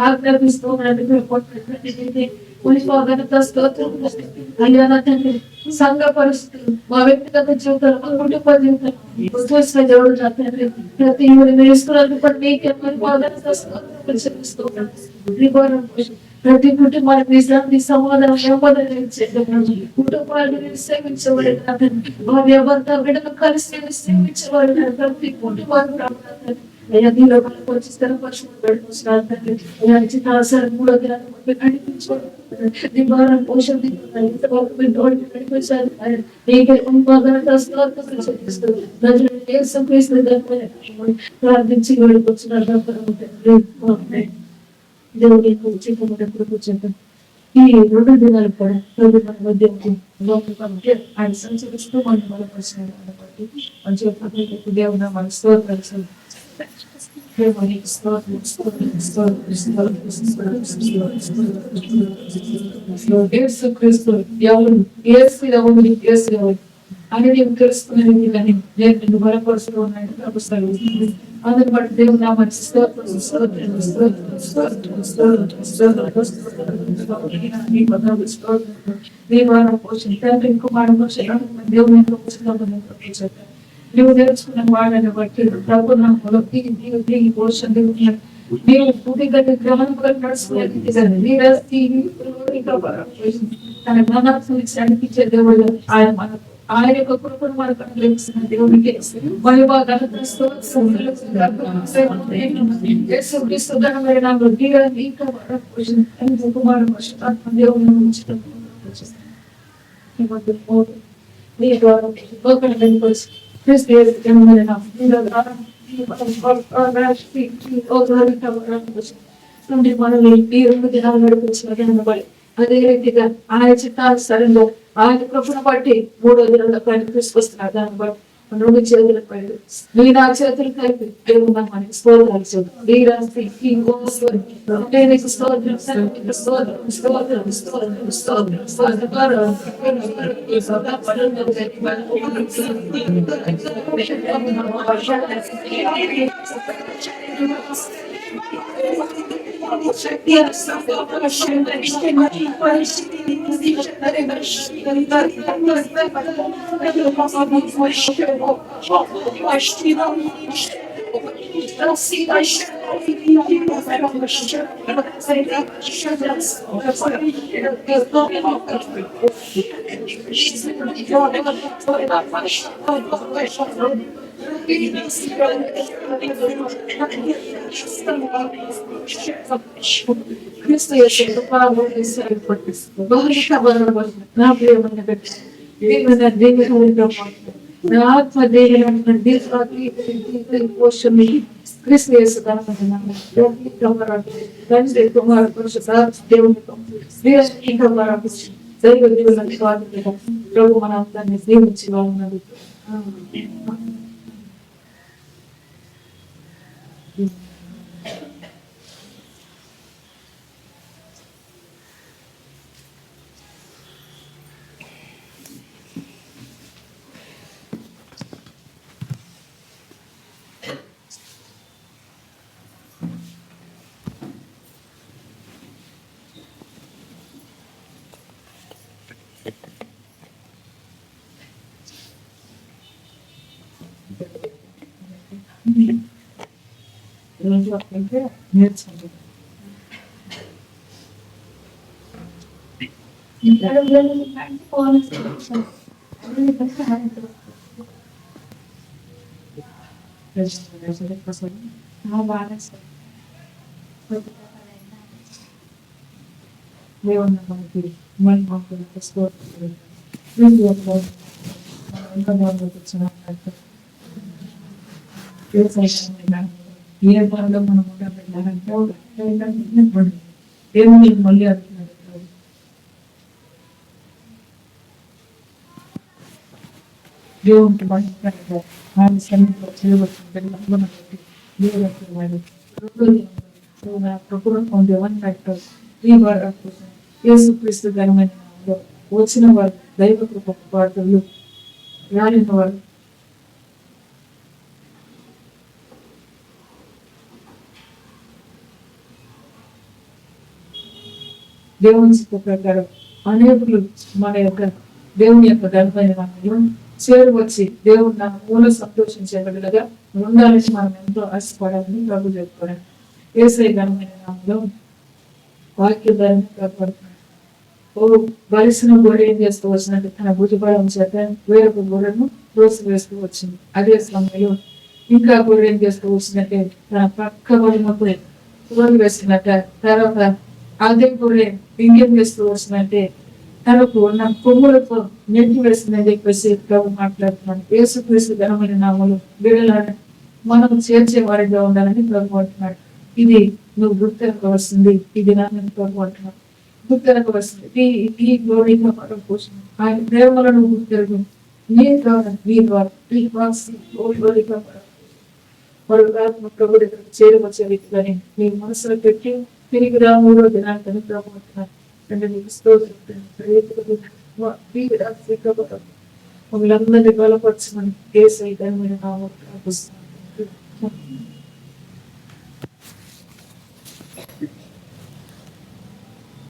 ఆజ్ఞాపిస్తూ అయ్యా నా తండ్రి సంఘ పరిస్థితులు మా వ్యక్తిగత జీవితాలు మా కుటుంబ జీవితాలు దేవుడు నా తండ్రి ప్రతి ఇస్తున్నారు ప్రతి కుటుంబానికి విశ్రాంతి సమాధానం కుటుంబాన్ని సేవించబడి భార్య భర్త బిడ్డను కలిసి సేవించబడి ప్రతి కుటుంబాన్ని అయ్యా నీలో వచ్చిస్తారు మూడో దినాన్ని నడిపించుకోండి పోషణ ప్రార్థించి వెళ్ళిపోతున్నారు. దేవుడి కూర్చుంటాం. ఈ 2 దినాలు కూడా మన మధ్య ఆయన సంచరిస్తూ మనం బలపరిచినాడు కాబట్టి మంచిగా దేవుడు మన స్తోత్రాలు క్రీస్తు ఎవరు అని నేను తెలుసుకునేది కానీ నేను నిన్ను బలపరుస్తూ ఉన్నాను ప్రభుత్వాలు అందుని బట్టి దేవుడు నా మంచి నువ్వు నేర్చుకున్న వాళ్ళని బట్టి ప్రభు నామములో దిగి పోషణ నీవు పూర్తిగా గ్రహణం నడుచుకునే తన జ్ఞానాత్మని అనిపించే దేవుడు ఆయన యొక్క కృపను మనకు అనుగ్రహిస్తున్న దేవుడికి మనల్ని ఈ 2 దినాలు నడిపించిన అదే రీతిగా ఆయన చిత్తానుసారంలో ఆయన కృపను బట్టి 3వ దినంలో పైన తీసుకొస్తున్నారు. దాన్ని బట్టి 2 చేతుల పైన నీ నా చేతులు కలిపి దేవుడు మనకి స్తోత్రాలు చెబుతాం. క్రీస్తు యేసు బహుళ నా ప్రియమైన నా ఆత్మదేహం పోషణ క్రీస్తు యేసు ఘనమైన నామములో తండ్రి కుమార పరిశుద్ధాత్మ దేవుని దైవ దేవుని స్వాతంత్రం ప్రభు మన అందరినీ దీవించి ఉన్నది. రోజు అంటే నేర్చుకుంటాం. దేవుని మనకి మళ్ళీ మాకు ఏ పనిలో మనం ఉండబెట్టాలంటే దేవుని మళ్ళీ అడుగుతున్నాడు. దేవునికి ఆయన సన్నిధిలో చేయబడుతుంది. యేసుక్రీస్తు ఘనమైన నామములో వచ్చిన వారు దైవ కృప పాటలు రాలిన వారు దేవుని చిత్త ప్రకారం అనేకులు మన యొక్క దేవుని యొక్క ఘనమైన నామములో చేరువచ్చి దేవుని నా మూల సంతోషించేబడిగా ఉండాలని మనం ఎంతో ఆశపడాలని ప్రభు చెప్పుకోవడం. యేసయ్య ఘనమైన నామములో వాక్య ధర్మం కాపాడుతున్నాడు. ఓ బలిసిన గొర్రె ఏం చేస్తూ వచ్చినట్టు తన భుజబలం చేత వేరొక గొర్రెను రోజు వేస్తూ వచ్చింది. అదే సమయంలో ఇంకా గొర్రె ఏం చేస్తూ వచ్చినట్టే తన పక్క బలినప్పుడు గొర్రె వేస్తున్నట్ట తర్వాత అదే గొర్రె ఇంకేం చేస్తూ వచ్చినట్టే తనకు ఉన్న కొమ్ములతో నెట్టి వేస్తుందని చెప్పేసి ప్రభు మాట్లాడుతున్నాడు. యేసుక్రీస్తు ఘనమైన నామములో బిడ్డలను మనం చేర్చే వారిగా ఉండాలని ప్రభు అంటున్నాడు. ఇది నువ్వు గుర్తెరగవలసింది. ఇది నేను ప్రభు అంటున్నాడు. గుర్తెరగవలసింది ఈ గ్లోరీగా మనం కోసం ఆయన ప్రేమలను గుర్తెరగు నీ ద్వారా మీ ద్వారా ప్రభు దగ్గర చేరవచ్చే వ్యక్తులని నీ మనసులో పెట్టి తిరిగి రా 3వ దినాన్ని ప్రభు అంటున్నాడు. మమ్మల్ని అందరినీ బలపరచమని యేసయ్య ఘనమైన నామములో ప్రార్థిస్తున్నాను.